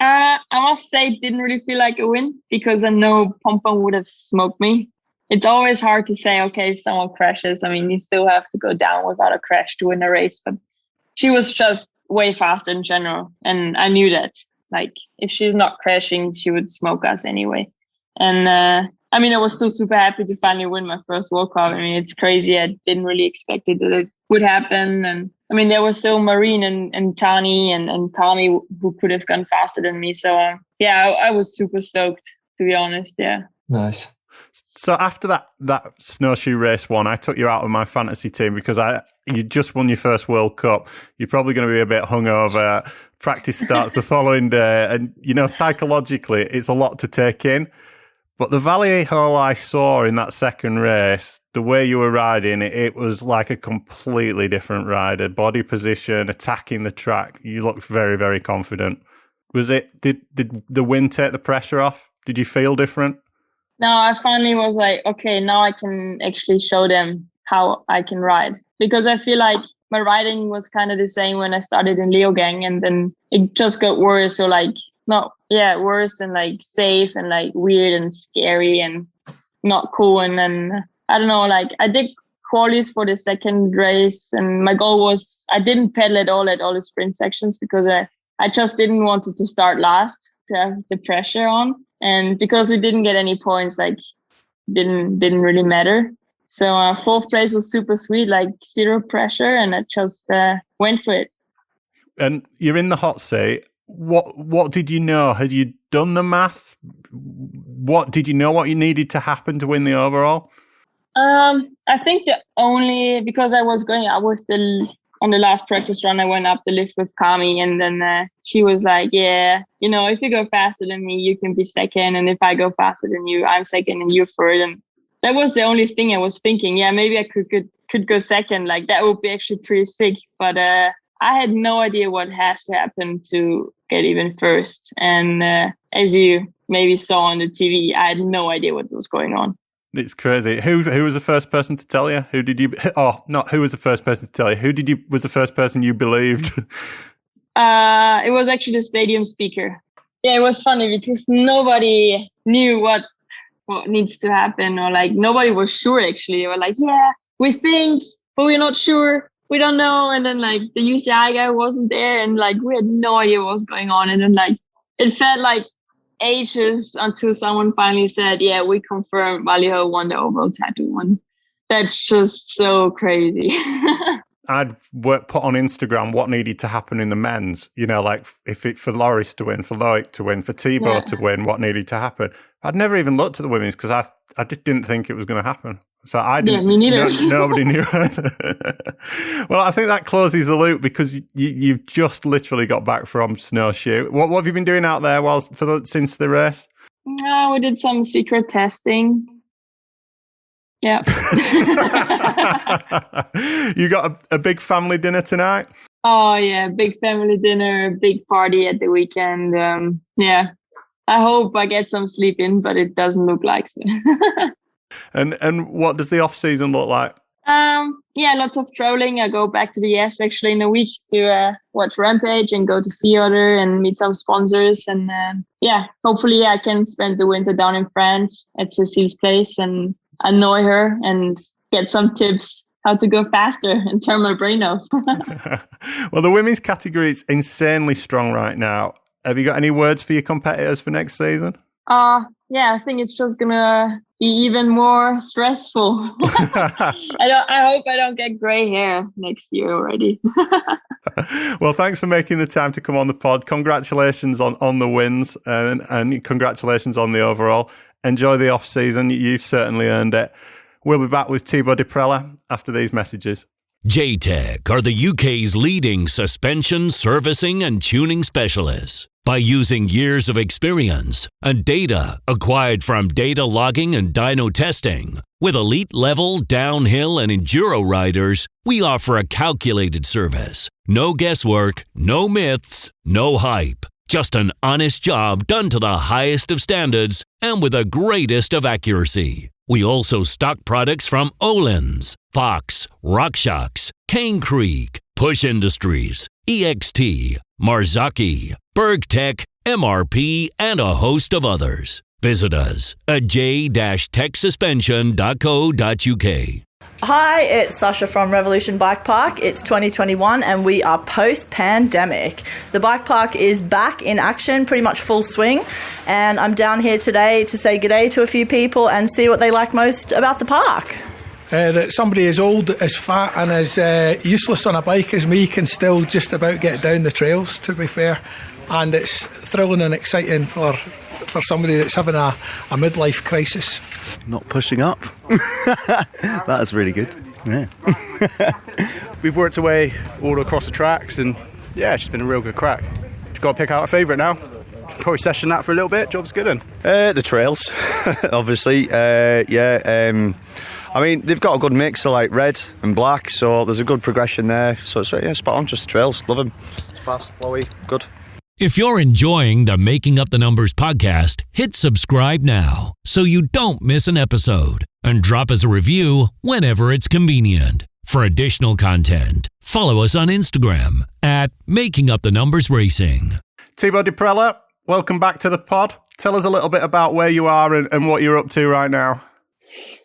I must say it didn't really feel like a win, because I know Pom Pom would have smoked me. It's always hard to say, okay, if someone crashes, I mean, you still have to go down without a crash to win a race. But she was just way faster in general. And I knew that, if she's not crashing, she would smoke us anyway. And I was still super happy to finally win my first World Cup. I mean, it's crazy. I didn't really expect it that it would happen. And there was still Marine and Tani and Kami who could have gone faster than me. So I was super stoked, to be honest. Yeah. Nice. So after that snowshoe race 1, I took you out of my fantasy team because you just won your first World Cup. You're probably going to be a bit hungover. Practice starts the following day, and psychologically it's a lot to take in. But the Valley hole I saw in that second race, the way you were riding, it was like a completely different rider. Body position, attacking the track. You looked very, very confident. Did the wind take the pressure off? Did you feel different? No, I finally was like, okay, now I can actually show them how I can ride. Because I feel like my riding was kind of the same when I started in Leogang, and then it just got worse. So like, worse and like safe and like weird and scary and not cool. And then I don't know, like I did qualies for the second race, and my goal was I didn't pedal at all the sprint sections because I just didn't want it to start last to have the pressure on. And because we didn't get any points, like didn't really matter. So fourth place was super sweet, like zero pressure, and I just went for it. And you're in the hot seat. What did you know? Had you done the math? What did you know what you needed to happen to win the overall? I think because I was going out with on the last practice run, I went up the lift with Kami, and then she was like, yeah, if you go faster than me, you can be second. And if I go faster than you, I'm second and you're third. And that was the only thing I was thinking. Yeah, maybe I could go second. Like that would be actually pretty sick. But I had no idea what has to happen to get even first. And as you maybe saw on the TV, I had no idea what was going on. It's crazy. Who was the first person to tell you? Who did you? Oh, not who was the first person to tell you. Was the first person you believed? It was actually the stadium speaker. Yeah, it was funny because nobody knew what needs to happen, or like nobody was sure. Actually, they were like, "Yeah, we think, but we're not sure. We don't know." And then like the UCI guy wasn't there, and like we had no idea what was going on. And then like it felt like ages until someone finally said, yeah, we confirm Vallejo won the overall tattoo one. That's just so crazy. I'd put on Instagram what needed to happen in the men's, like for Loris to win, for Loic to win, for Thibaut to win, what needed to happen. I'd never even looked at the women's because I just didn't think it was going to happen. So I didn't. Yeah, me neither. Nobody knew. Well, I think that closes the loop because you've just literally got back from snowshoe. What have you been doing out there since the race? We did some secret testing. Yeah. You got a big family dinner tonight? Oh yeah, big family dinner, big party at the weekend. Yeah, I hope I get some sleep in, but it doesn't look like so. And what does the off season look like? Yeah, lots of traveling. I go back to the US actually in a week to watch Rampage and go to Sea Otter and meet some sponsors. And hopefully I can spend the winter down in France at Cecile's place and annoy her and get some tips how to go faster and turn my brain off. Well, the women's category is insanely strong right now. Have you got any words for your competitors for next season? Yeah, I think it's just gonna be even more stressful. I hope I don't get gray hair next year already. Well, thanks for making the time to come on the pod. Congratulations on the wins and congratulations on the overall. Enjoy the off season. You've certainly earned it. We'll be back with Thibaut Diprella after these messages. JTech are the UK's leading suspension servicing and tuning specialists. By using years of experience and data acquired from data logging and dyno testing, with elite-level downhill and enduro riders, we offer a calculated service. No guesswork, no myths, no hype. Just an honest job done to the highest of standards and with the greatest of accuracy. We also stock products from Öhlins, Fox, RockShox, Cane Creek, Push Industries, EXT, Marzocchi, BergTech, MRP, and a host of others. Visit us at j-techsuspension.co.uk. Hi, it's Sasha from Revolution Bike Park. It's 2021 and we are post-pandemic. The bike park is back in action, pretty much full swing, and I'm down here today to say good day to a few people and see what they like most about the park. That somebody as old, as fat and as useless on a bike as me can still just about get down the trails, to be fair. And it's thrilling and exciting for somebody that's having a midlife crisis. Not pushing up. That's really good. Yeah. We've worked away all across the tracks and yeah, it's just been a real good crack. Got to pick out a favourite now. Probably session that for a little bit. Job's good. The trails, obviously. I mean, they've got a good mix of like red and black, so there's a good progression there. So it's spot on, just the trails. Love them. It's fast, flowy, good. If you're enjoying the Making Up the Numbers podcast, hit subscribe now so you don't miss an episode, and drop us a review whenever it's convenient. For additional content, follow us on Instagram at Making Up the Numbers Racing. Thibaut Duprella, welcome back to the pod. Tell us a little bit about where you are and what you're up to right now.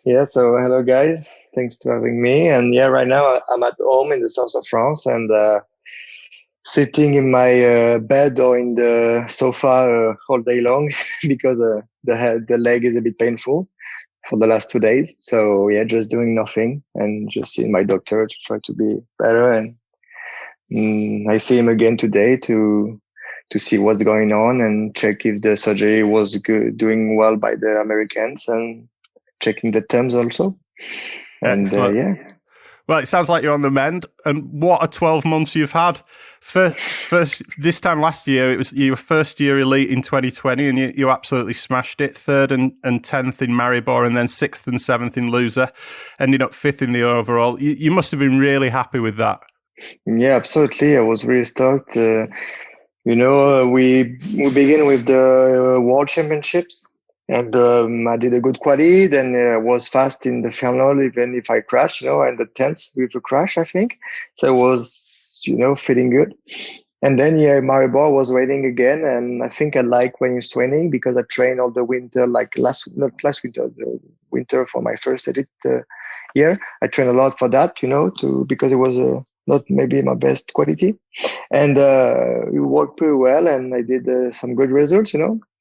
Yeah, so hello guys. Thanks for having me. And yeah, right now I'm at home in the south of France and sitting in my bed or in the sofa all day long because the leg is a bit painful for the last 2 days. So yeah, just doing nothing and just seeing my doctor to try to be better. And I see him again today to see what's going on and check if the surgery was doing well by the Americans and checking the terms also. And yeah. Well, it sounds like you're on the mend, and what a 12 months you've had. First, this time last year, it was your first year elite in 2020, and you absolutely smashed it. 3rd and 10th in Maribor, and then 6th and 7th in Loser, ending up 5th in the overall. You must have been really happy with that. Yeah, absolutely. I was really stoked. We begin with the World Championships. And I did a good quali, then I was fast in the final, even if I crashed, and the 10th with a crash, I think. So I was, feeling good. And then, Maribor was raining again. And I think I like when it's raining because I trained all the winter, the winter for my first edit year. I trained a lot for that, because it was not maybe my best quality. And it worked pretty well. And I did some good results,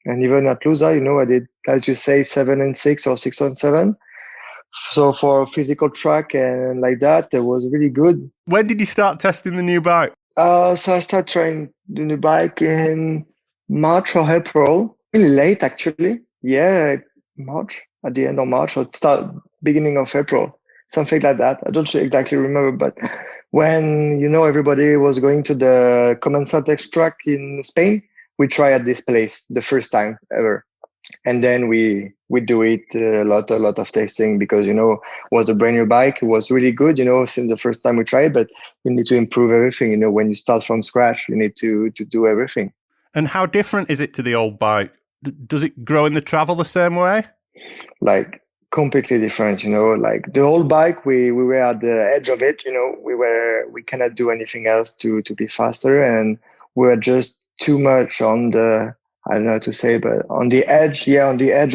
And even at Lusa, I did, as you say, 7 and 6 or 6 and 7. So for physical track and like that, it was really good. When did you start testing the new bike? So I started trying the new bike in March or April. Really late, actually. Yeah, March, at the end of March or beginning of April. Something like that. I don't exactly remember, but when, everybody was going to the Comensatex track in Spain, we try at this place the first time ever. And then we do it a lot of testing because, it was a brand new bike. It was really good, since the first time we tried, but you need to improve everything. When you start from scratch, you need to do everything. And how different is it to the old bike? Does it grow in the travel the same way? Like completely different, like the old bike, we were at the edge of it, we cannot do anything else to be faster. And we were just too much on the, I don't know how to say, but on the edge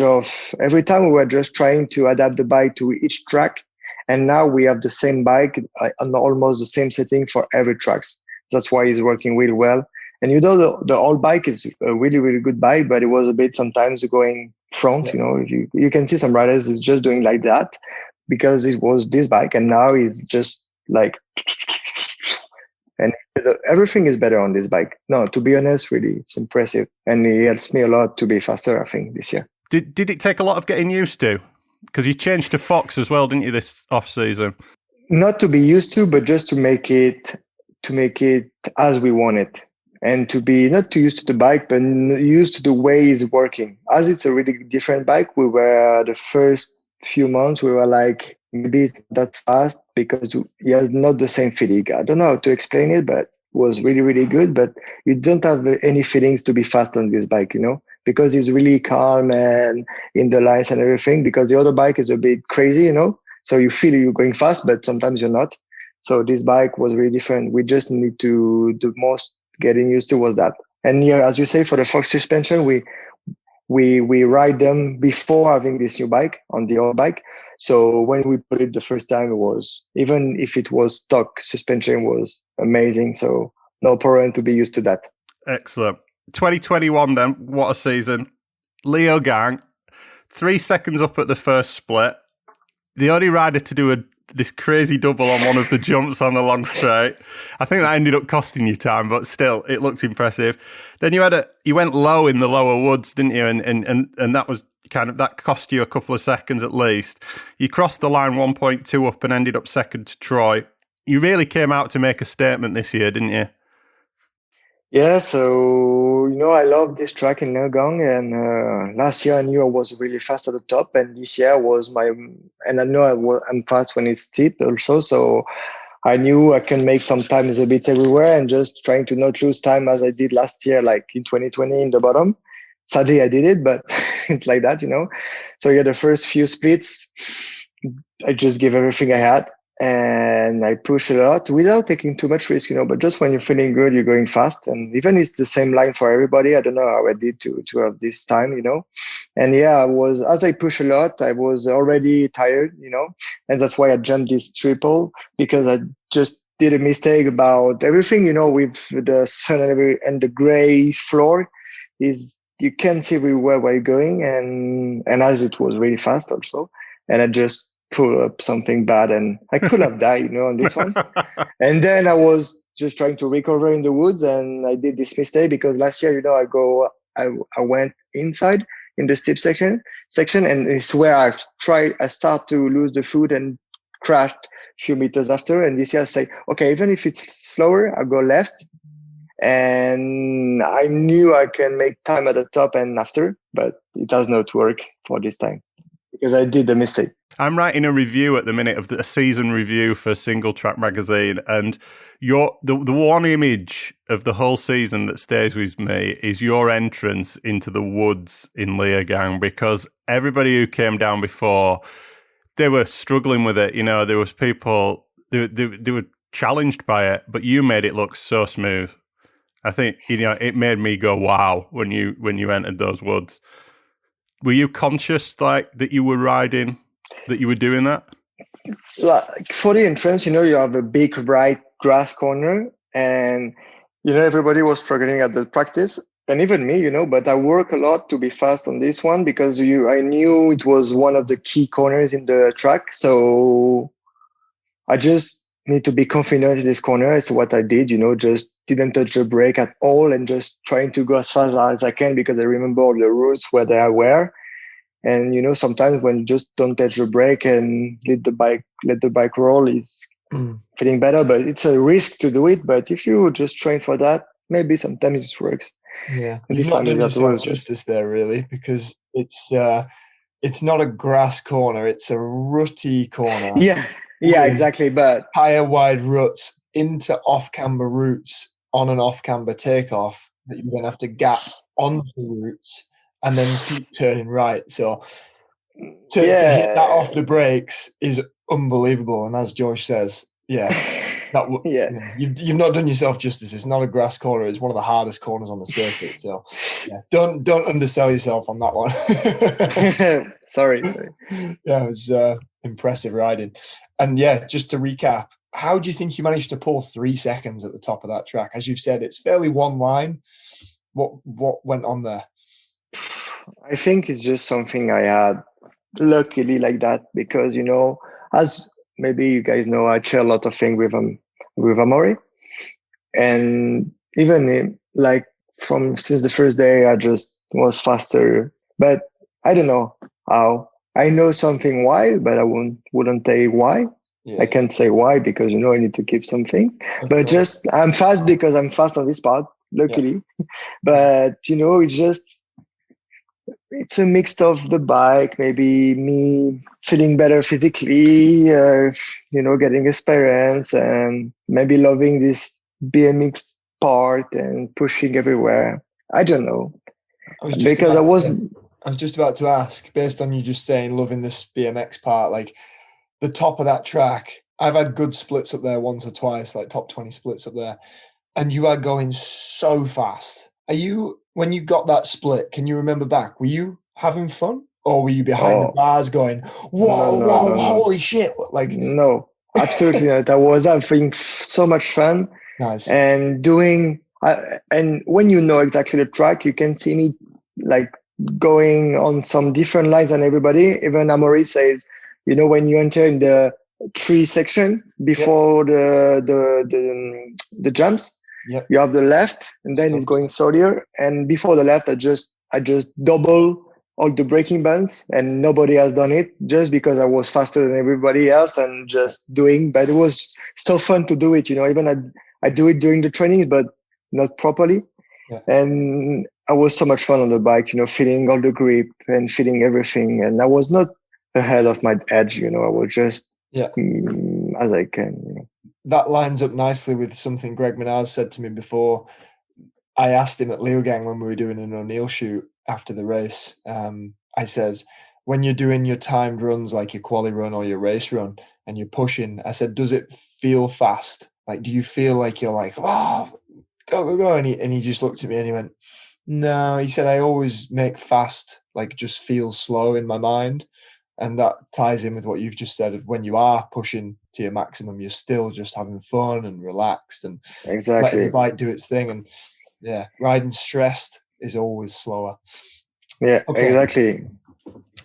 of every time we were just trying to adapt the bike to each track. And now we have the same bike on almost the same setting for every tracks. That's why it's working really well. And the old bike is a really, really good bike, but it was a bit sometimes going front, you can see some riders is just doing like that because it was this bike. And now it's just like, and everything is better on this bike. No, to be honest, really, it's impressive. And it helps me a lot to be faster, I think, this year. Did it take a lot of getting used to? Because you changed to Fox as well, didn't you, this off-season? Not to be used to, but just to make it as we want it. And to be not too used to the bike, but used to the way it's working. As it's a really different bike, we were the first few months, we were like, maybe it's that fast because he has not the same feeling. I don't know how to explain it, but it was really, really good. But you don't have any feelings to be fast on this bike, because it's really calm and in the lines and everything, because the other bike is a bit crazy, so you feel you're going fast, but sometimes you're not. So this bike was really different. We just need to, the most getting used to was that. And yeah, as you say, for the Fox suspension, we ride them before having this new bike on the old bike. So when we put it the first time, it was, even if it was stock suspension, was amazing. So no problem to be used to that. Excellent. 2021 then, what a season. Leo Gang, 3 seconds up at the first split. The only rider to do this crazy double on one of the jumps on the long straight. I think that ended up costing you time, but still, it looked impressive. Then you went low in the lower woods, didn't you? And that was that cost you a couple of seconds at least. You crossed the line 1.2 up and ended up second to Troy. You really came out to make a statement this year, didn't you? Yeah, so I love this track in Leogang, and last year I knew I was really fast at the top, and this year was and I know I'm fast when it's steep also, so I knew I can make sometimes a bit everywhere, and just trying to not lose time as I did last year, like in 2020 in the bottom. Sadly, I did it, but it's like that. So yeah, the first few splits, I just gave everything I had. And I push a lot without taking too much risk, but just when you're feeling good, you're going fast. And even it's the same line for everybody. I don't know how I did to have this time, And yeah, as I push a lot, I was already tired, and that's why I jumped this triple, because I just did a mistake about everything, with the sun and the gray floor is you can't see everywhere where you're going. And as it was really fast also, and I just pull up something bad, and I could have died, on this one. And then I was just trying to recover in the woods, and I did this mistake because last year, I went inside in the steep section, and it's where I start to lose the foot and crashed a few meters after. And this year I say, okay, even if it's slower, I'll go left. And I knew I can make time at the top and after, but it does not work for this time because I did the mistake. I'm writing a review at the minute of a season review for Single Track magazine, and the one image of the whole season that stays with me is your entrance into the woods in Leogang, because everybody who came down before, they were struggling with it. There was people they were challenged by it, but you made it look so smooth. I think it made me go wow when you entered those woods. Were you conscious that you were riding? That you were doing that? Like for the entrance, you have a big right grass corner, and everybody was struggling at the practice, and even me, but I work a lot to be fast on this one because I knew it was one of the key corners in the track, so I just need to be confident in this corner. It's what I did, just didn't touch the brake at all and just trying to go as fast as I can because I remember all the routes where they were. And sometimes when you just don't touch the brake and let the bike roll, it's feeling better. But it's a risk to do it. But if you just train for that, maybe sometimes it works. Yeah, and you've not done yourself justice there, really, because it's not a grass corner; it's a rutty corner. Yeah, exactly. But higher wide ruts into off camber routes on an off camber takeoff that you're going to have to gap onto the routes. And then keep turning right. So to hit that off the brakes is unbelievable. And as George says, you've not done yourself justice. It's not a grass corner. It's one of the hardest corners on the circuit. So don't undersell yourself on that one. Sorry. Yeah, it was impressive riding. And just to recap, how do you think you managed to pull 3 seconds at the top of that track? As you've said, it's fairly one line. What went on there? I think it's just something I had luckily like that because, as maybe you guys know, I share a lot of things with Amaury. And even since the first day, I just was faster. But I don't know how. I know something why, but I wouldn't say why. Yeah. I can't say why because, I need to keep something. Okay. But just I'm fast because I'm fast on this part, luckily. Yeah. But, it's a mix of the bike, maybe me feeling better physically, getting experience and maybe loving this BMX part and pushing everywhere. I don't know. I was just about to ask, based on you just saying loving this BMX part, like the top of that track, I've had good splits up there once or twice, like top 20 splits up there, and you are going so fast. When you got that split, can you remember back? Were you having fun, or were you behind the bars going, "Whoa, holy shit!" Like no, absolutely not. I was having so much fun. Nice. And and when you know exactly the track, you can see me going on some different lines than everybody. Even Amaury says, when you enter in the tree section before the jumps. Yep. You have the left, and then it's going slower. And before the left, I just double all the braking bands, and nobody has done it just because I was faster than everybody else and just doing. But it was still fun to do it, Even I do it during the trainings, but not properly. Yeah. And I was so much fun on the bike, feeling all the grip and feeling everything. And I was not ahead of my edge, I was just as I can. That lines up nicely with something Greg Minaz said to me before. I asked him at Leogang when we were doing an O'Neill shoot after the race. I said, when you're doing your timed runs like your quali run or your race run and you're pushing, I said, does it feel fast? Like, do you feel like you're like, oh, go. And he just looked at me and he went, no. He said, I always make fast, like just feel slow in my mind. And that ties in with what you've just said of when you are pushing to your maximum, you're still just having fun and relaxed and letting the bike do its thing. And yeah, riding stressed is always slower. Yeah, okay. Exactly.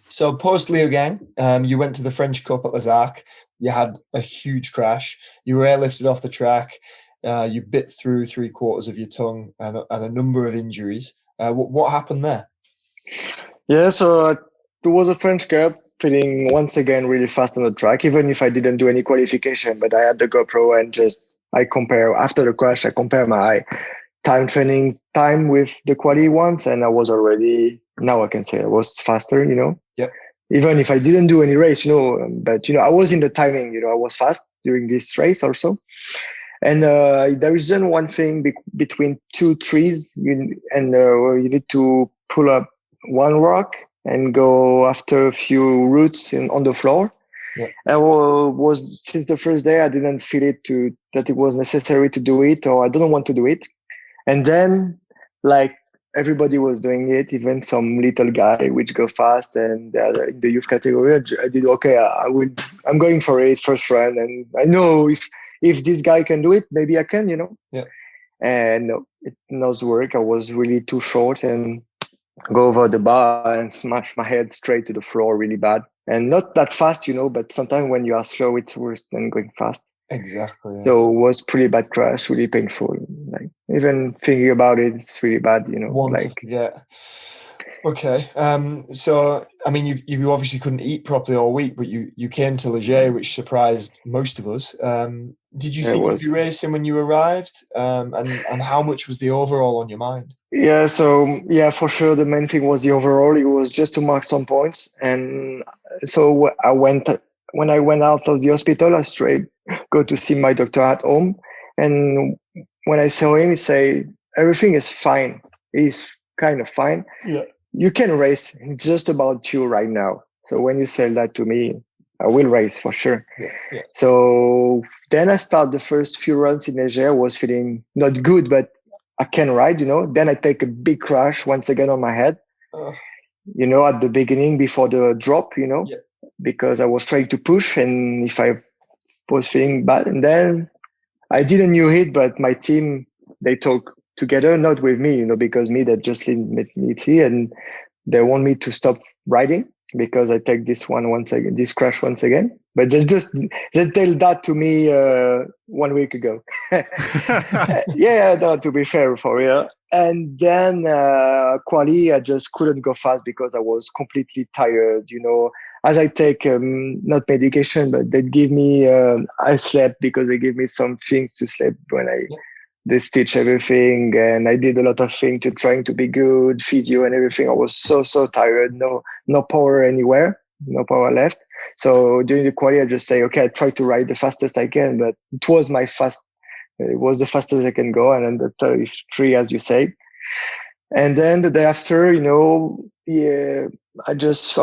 So post Leogang, you went to the French Cup at Les Arcs. You had a huge crash. You were airlifted off the track. You bit through 3/4 of your tongue and a number of injuries. What happened there? Yeah, so it was a French Cup. Feeling once again really fast on the track, even if I didn't do any qualification, but I had the GoPro and I compare after the crash, I compare my time training time with the quali ones, and I was already, now I can say I was faster, Yeah. Even if I didn't do any race, but I was in the timing, I was fast during this race also. And there isn't one thing between two trees, you need to pull up one rock and go after a few roots on the floor. Yeah. I was since the first day I didn't feel that it was necessary to do it, or I didn't want to do it. And then like everybody was doing it, even some little guy which go fast, and in the youth category I did okay. I'm going for it first run, and I know if this guy can do it, maybe I can, Yeah. And it doesn't work. I was really too short and go over the bar and smash my head straight to the floor really bad. And not that fast, but sometimes when you are slow, it's worse than going fast. Exactly. Yeah. So it was pretty bad crash, really painful. Like even thinking about it, it's really bad, Yeah. Okay. So I mean, you obviously couldn't eat properly all week, but you came to Leger, which surprised most of us. Did you think you'd be racing when you arrived? And how much was the overall on your mind? Yeah, so for sure the main thing was the overall. It was just to mark some points, and so when I went out of the hospital, I straight go to see my doctor at home, and when I saw him, he say everything is fine. He's kind of fine. Yeah, you can race. It's just about you right now. So when you say that to me, I will race for sure. Yeah. So then I start the first few runs in Asia. I was feeling not good, but I can ride, Then I take a big crash once again on my head, at the beginning before the drop, because I was trying to push, and if I was feeling bad, and then I didn't knew it, but my team, they talk together, not with me, because me, they just let me see, and they want me to stop riding because I take this crash once again. But they tell that to me 1 week ago. No, to be fair for real. And then quali, I just couldn't go fast because I was completely tired. As I take not medication, but they give me I slept because they give me some things to sleep when they stitch everything, and I did a lot of things to trying to be good, physio and everything. I was so tired, no power anywhere, no power left. So during the quali, I just say, okay, I try to ride the fastest I can, but it was the fastest I can go, and then the 33, as you say. And then the day after, I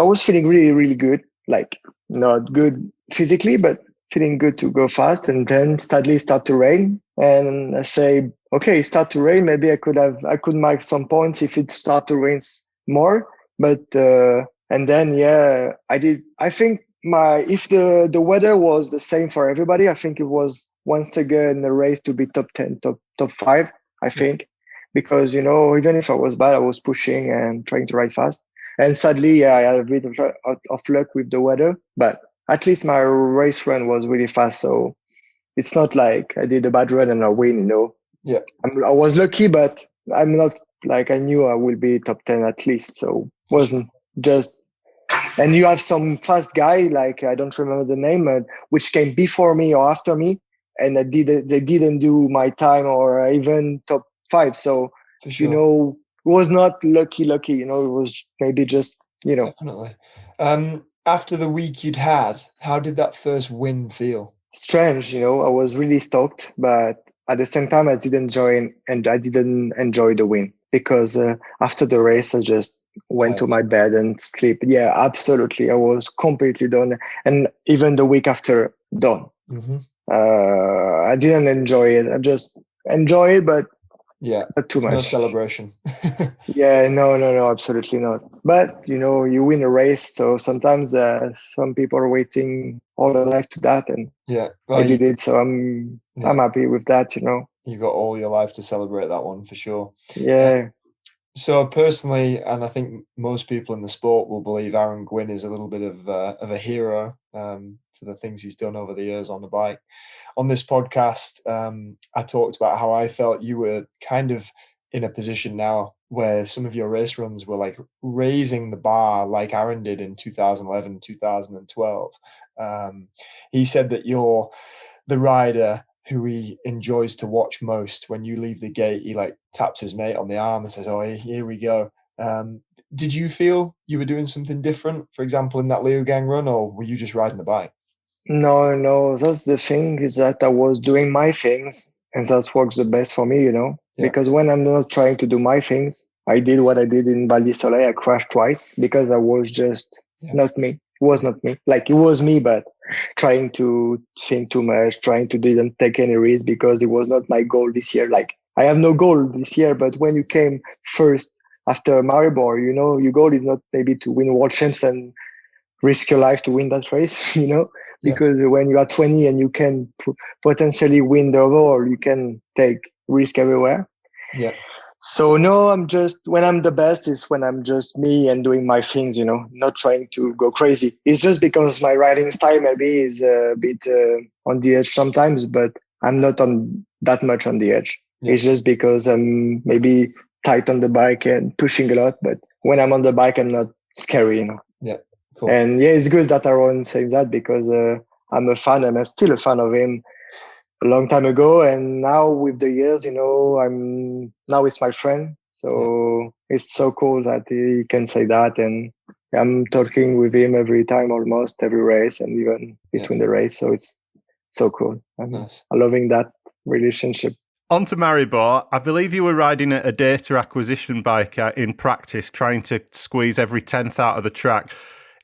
was feeling really, really good, like not good physically, but feeling good to go fast. And then sadly start to rain, and I say, okay, it start to rain. Maybe I could mark some points if it start to rain more. But and then I did. I think if the weather was the same for everybody, I think it was once again a race to be top 10, top 5. I think, because even if I was bad, I was pushing and trying to ride fast. And sadly, I had a bit of luck with the weather, but at least my race run was really fast. So it's not like I did a bad run and I win, Yeah. I was lucky, but I'm not like I knew I will be top 10 at least. So wasn't just, and you have some fast guy, like I don't remember the name, which came before me or after me. And they didn't do my time or even top 5. So, For it was not lucky, it was maybe just, Definitely. After the week you'd had, how did that first win feel? Strange, I was really stoked, but at the same time, I didn't enjoy the win because after the race, I just went to my bed and sleep. Yeah, absolutely. I was completely done. And even the week after, done. Mm-hmm. I didn't enjoy it. I just enjoy it, but not too much. No celebration. Yeah, no, absolutely not. But, you win a race. So sometimes some people are waiting all their life to that. And I did it. So I'm happy with that, You got all your life to celebrate that one for sure. Yeah. So personally, and I think most people in the sport will believe Aaron Gwynn is a little bit of a hero for the things he's done over the years on the bike. On this podcast, I talked about how I felt you were kind of in a position now where some of your race runs were like raising the bar like Aaron did in 2011, 2012. He said that you're the rider who he enjoys to watch most. When you leave the gate, he like taps his mate on the arm and says, "Oh, here we go." Did you feel you were doing something different, for example, in that Leogang run, or were you just riding the bike? No, that's the thing, is that I was doing my things, and that works the best for me, because when I'm not trying to do my things, I did what I did in Val di Soleil. I crashed twice because I was just not me. It was not me. Like, it was me, but trying to think too much, trying to didn't take any risk because it was not my goal this year. Like, I have no goal this year, but when you came first after Maribor, your goal is not maybe to win World Champs and risk your life to win that race, because when you are 20 and you can potentially win the overall, you can take risk everywhere. Yeah. So no, when I'm the best is when I'm just me and doing my things, not trying to go crazy. It's just because my riding style maybe is a bit on the edge sometimes, but I'm not on that much on the edge. Yeah. It's just because I'm maybe tight on the bike and pushing a lot, but when I'm on the bike, I'm not scary, Yeah. Cool. And it's good that Aaron says that because I'm a fan and I'm still a fan of him a long time ago. And now with the years, now it's my friend. So it's so cool that he can say that. And I'm talking with him every time, almost every race and even between the race. So it's so cool. I'm loving that relationship. On to Maribor. I believe you were riding a data acquisition bike in practice, trying to squeeze every 10th out of the track.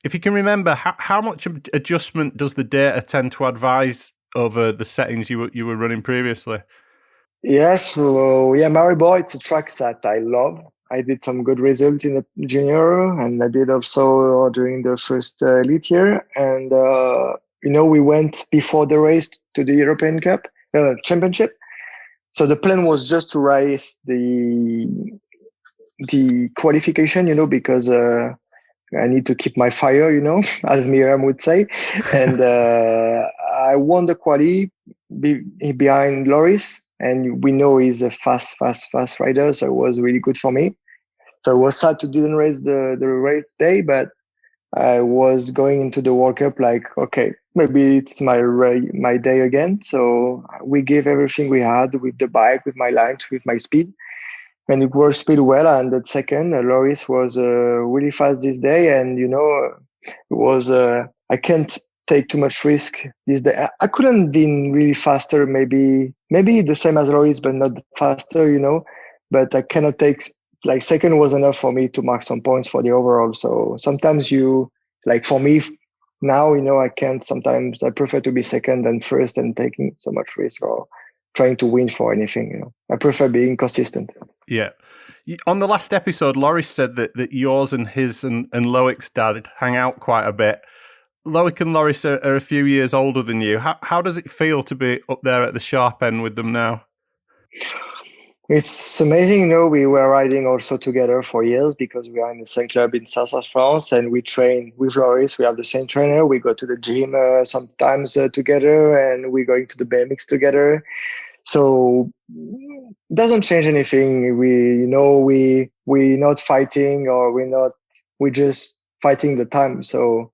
If you can remember, how much adjustment does the data tend to advise over the settings you were running previously? Yes, Maribor, it's a track that I love. I did some good results in the junior, and I did also during the first elite year. And we went before the race to the European Cup Championship. So the plan was just to race the qualification, because I need to keep my fire, as Miriam would say. And I won the quali behind Loris. And we know he's a fast rider. So it was really good for me. So it was sad to didn't race the race day, but I was going into the World Cup like, okay, maybe it's my day again. So we gave everything we had with the bike, with my lines, with my speed. And it worked pretty well. And that second, Loris was really fast this day. And, it was, I can't take too much risk this day. I couldn't been really faster, maybe the same as Loris, but not faster, but I cannot take, like, second was enough for me to mark some points for the overall. So sometimes for me now, I can't, sometimes I prefer to be second than first and taking so much risk or trying to win for anything. I prefer being consistent. Yeah. On the last episode, Loris said that yours and his and Loic's dad hang out quite a bit. Loic and Loris are a few years older than you. How does it feel to be up there at the sharp end with them now? It's amazing. We were riding also together for years because we are in the same club in south of France and we train with Loris. We have the same trainer. We go to the gym sometimes together and we're going to the BMX together. So it doesn't change anything. We're not fighting or we're just fighting the time. So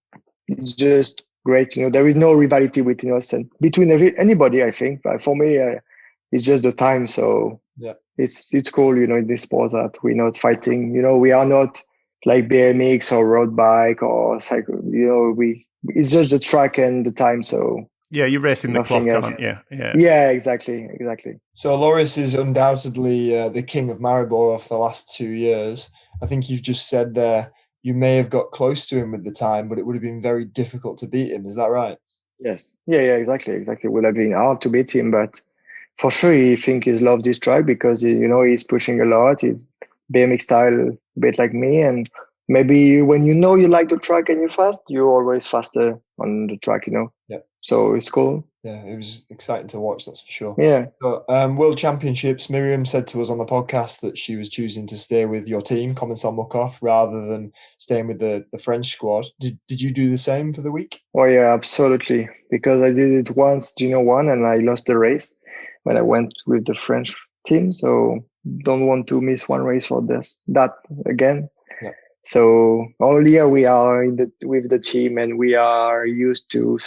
it's just great. There is no rivalry between us and between anybody, I think. But for me, It's just the time. So it's cool, in this sport that we're not fighting. We are not like BMX or road bike or cycle. It's just the track and the time. So yeah, you're racing the clock, aren't you? Yeah, exactly. So Loris is undoubtedly the king of Maribor for the last 2 years. I think you've just said there you may have got close to him with the time, but it would have been very difficult to beat him. Is that right? Yes. Yeah, exactly. It would have been hard to beat him, but for sure he think he's loved this track because he's pushing a lot. He's BMX style, a bit like me, and maybe when you like the track and you're fast, you're always faster on the track. Yeah. So it's cool. Yeah, it was exciting to watch, that's for sure. Yeah. So, World Championships, Miriam said to us on the podcast that she was choosing to stay with your team, Comensal Mukov, rather than staying with the French squad. Did you do the same for the week? Oh, yeah, absolutely. Because I did it once, Gino won, and I lost the race when I went with the French team. So don't want to miss one race for that again. Yeah. So all year we are with the team, and we are used to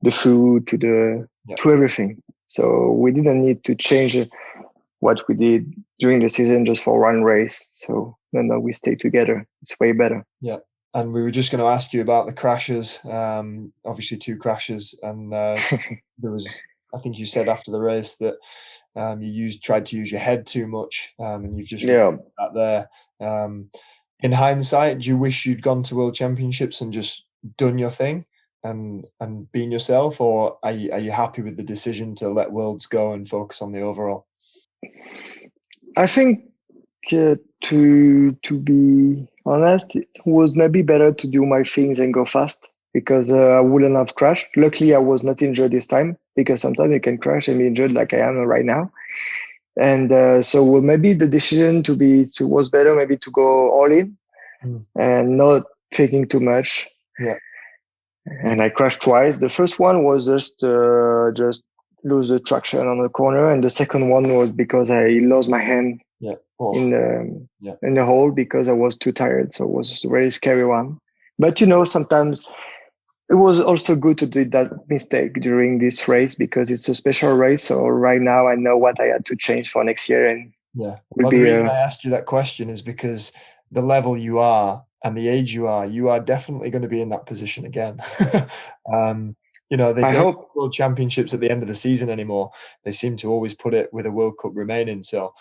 the food, to everything. So we didn't need to change what we did during the season just for one race. So no, we stay together. It's way better. Yeah. And we were just going to ask you about the crashes. Obviously 2 crashes, and there was, I think you said after the race that you tried to use your head too much, and you've just that there. In hindsight, do you wish you'd gone to World Championships and just done your thing and been yourself, or are you happy with the decision to let Worlds go and focus on the overall? I think to be honest, it was maybe better to do my things and go fast because I wouldn't have crashed. Luckily, I was not injured this time because sometimes you can crash and be injured like I am right now. And so maybe the decision was better maybe to go all in and not thinking too much. Yeah. And I crashed twice. The first one was just lose the traction on the corner, and the second one was because I lost my hand in the hole because I was too tired. So it was a very scary one. But sometimes it was also good to do that mistake during this race because it's a special race. So right now I know what I had to change for next year. And the reason I asked you that question is because the level you are and the age you are definitely going to be in that position again. They don't have World Championships at the end of the season anymore. They seem to always put it with a World Cup remaining. So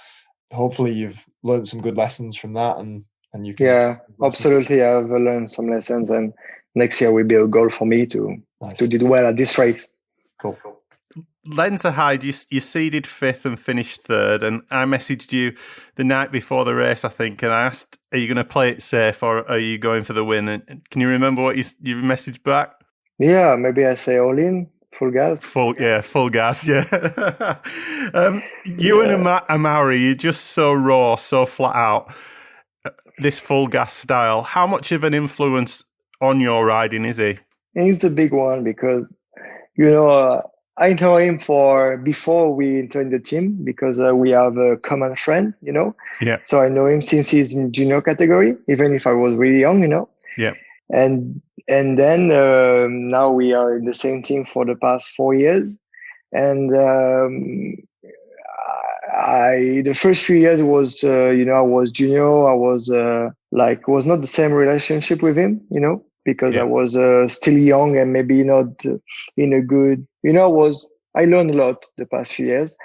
hopefully you've learned some good lessons from that, and you can. Yeah, absolutely. I've learned some lessons, and next year will be a goal for me to do well at this race. Cool. Lenzerheide, you seeded 5th and finished 3rd, and I messaged you the night before the race, I think, and I asked, are you going to play it safe or are you going for the win? And can you remember what you messaged back? Yeah, maybe I say all in, full gas. Full gas, yeah. You and Amaury, you're just so raw, so flat out. This full gas style, how much of an influence on your riding is he? He's a big one because, I know him before we joined the team because we have a common friend, Yeah. So I know him since he's in junior category, even if I was really young, Yeah. And then now we are in the same team for the past 4 years. And the first few years was, I was junior. I was was not the same relationship with him, because I was still young and maybe not in a good, I learned a lot the past few years.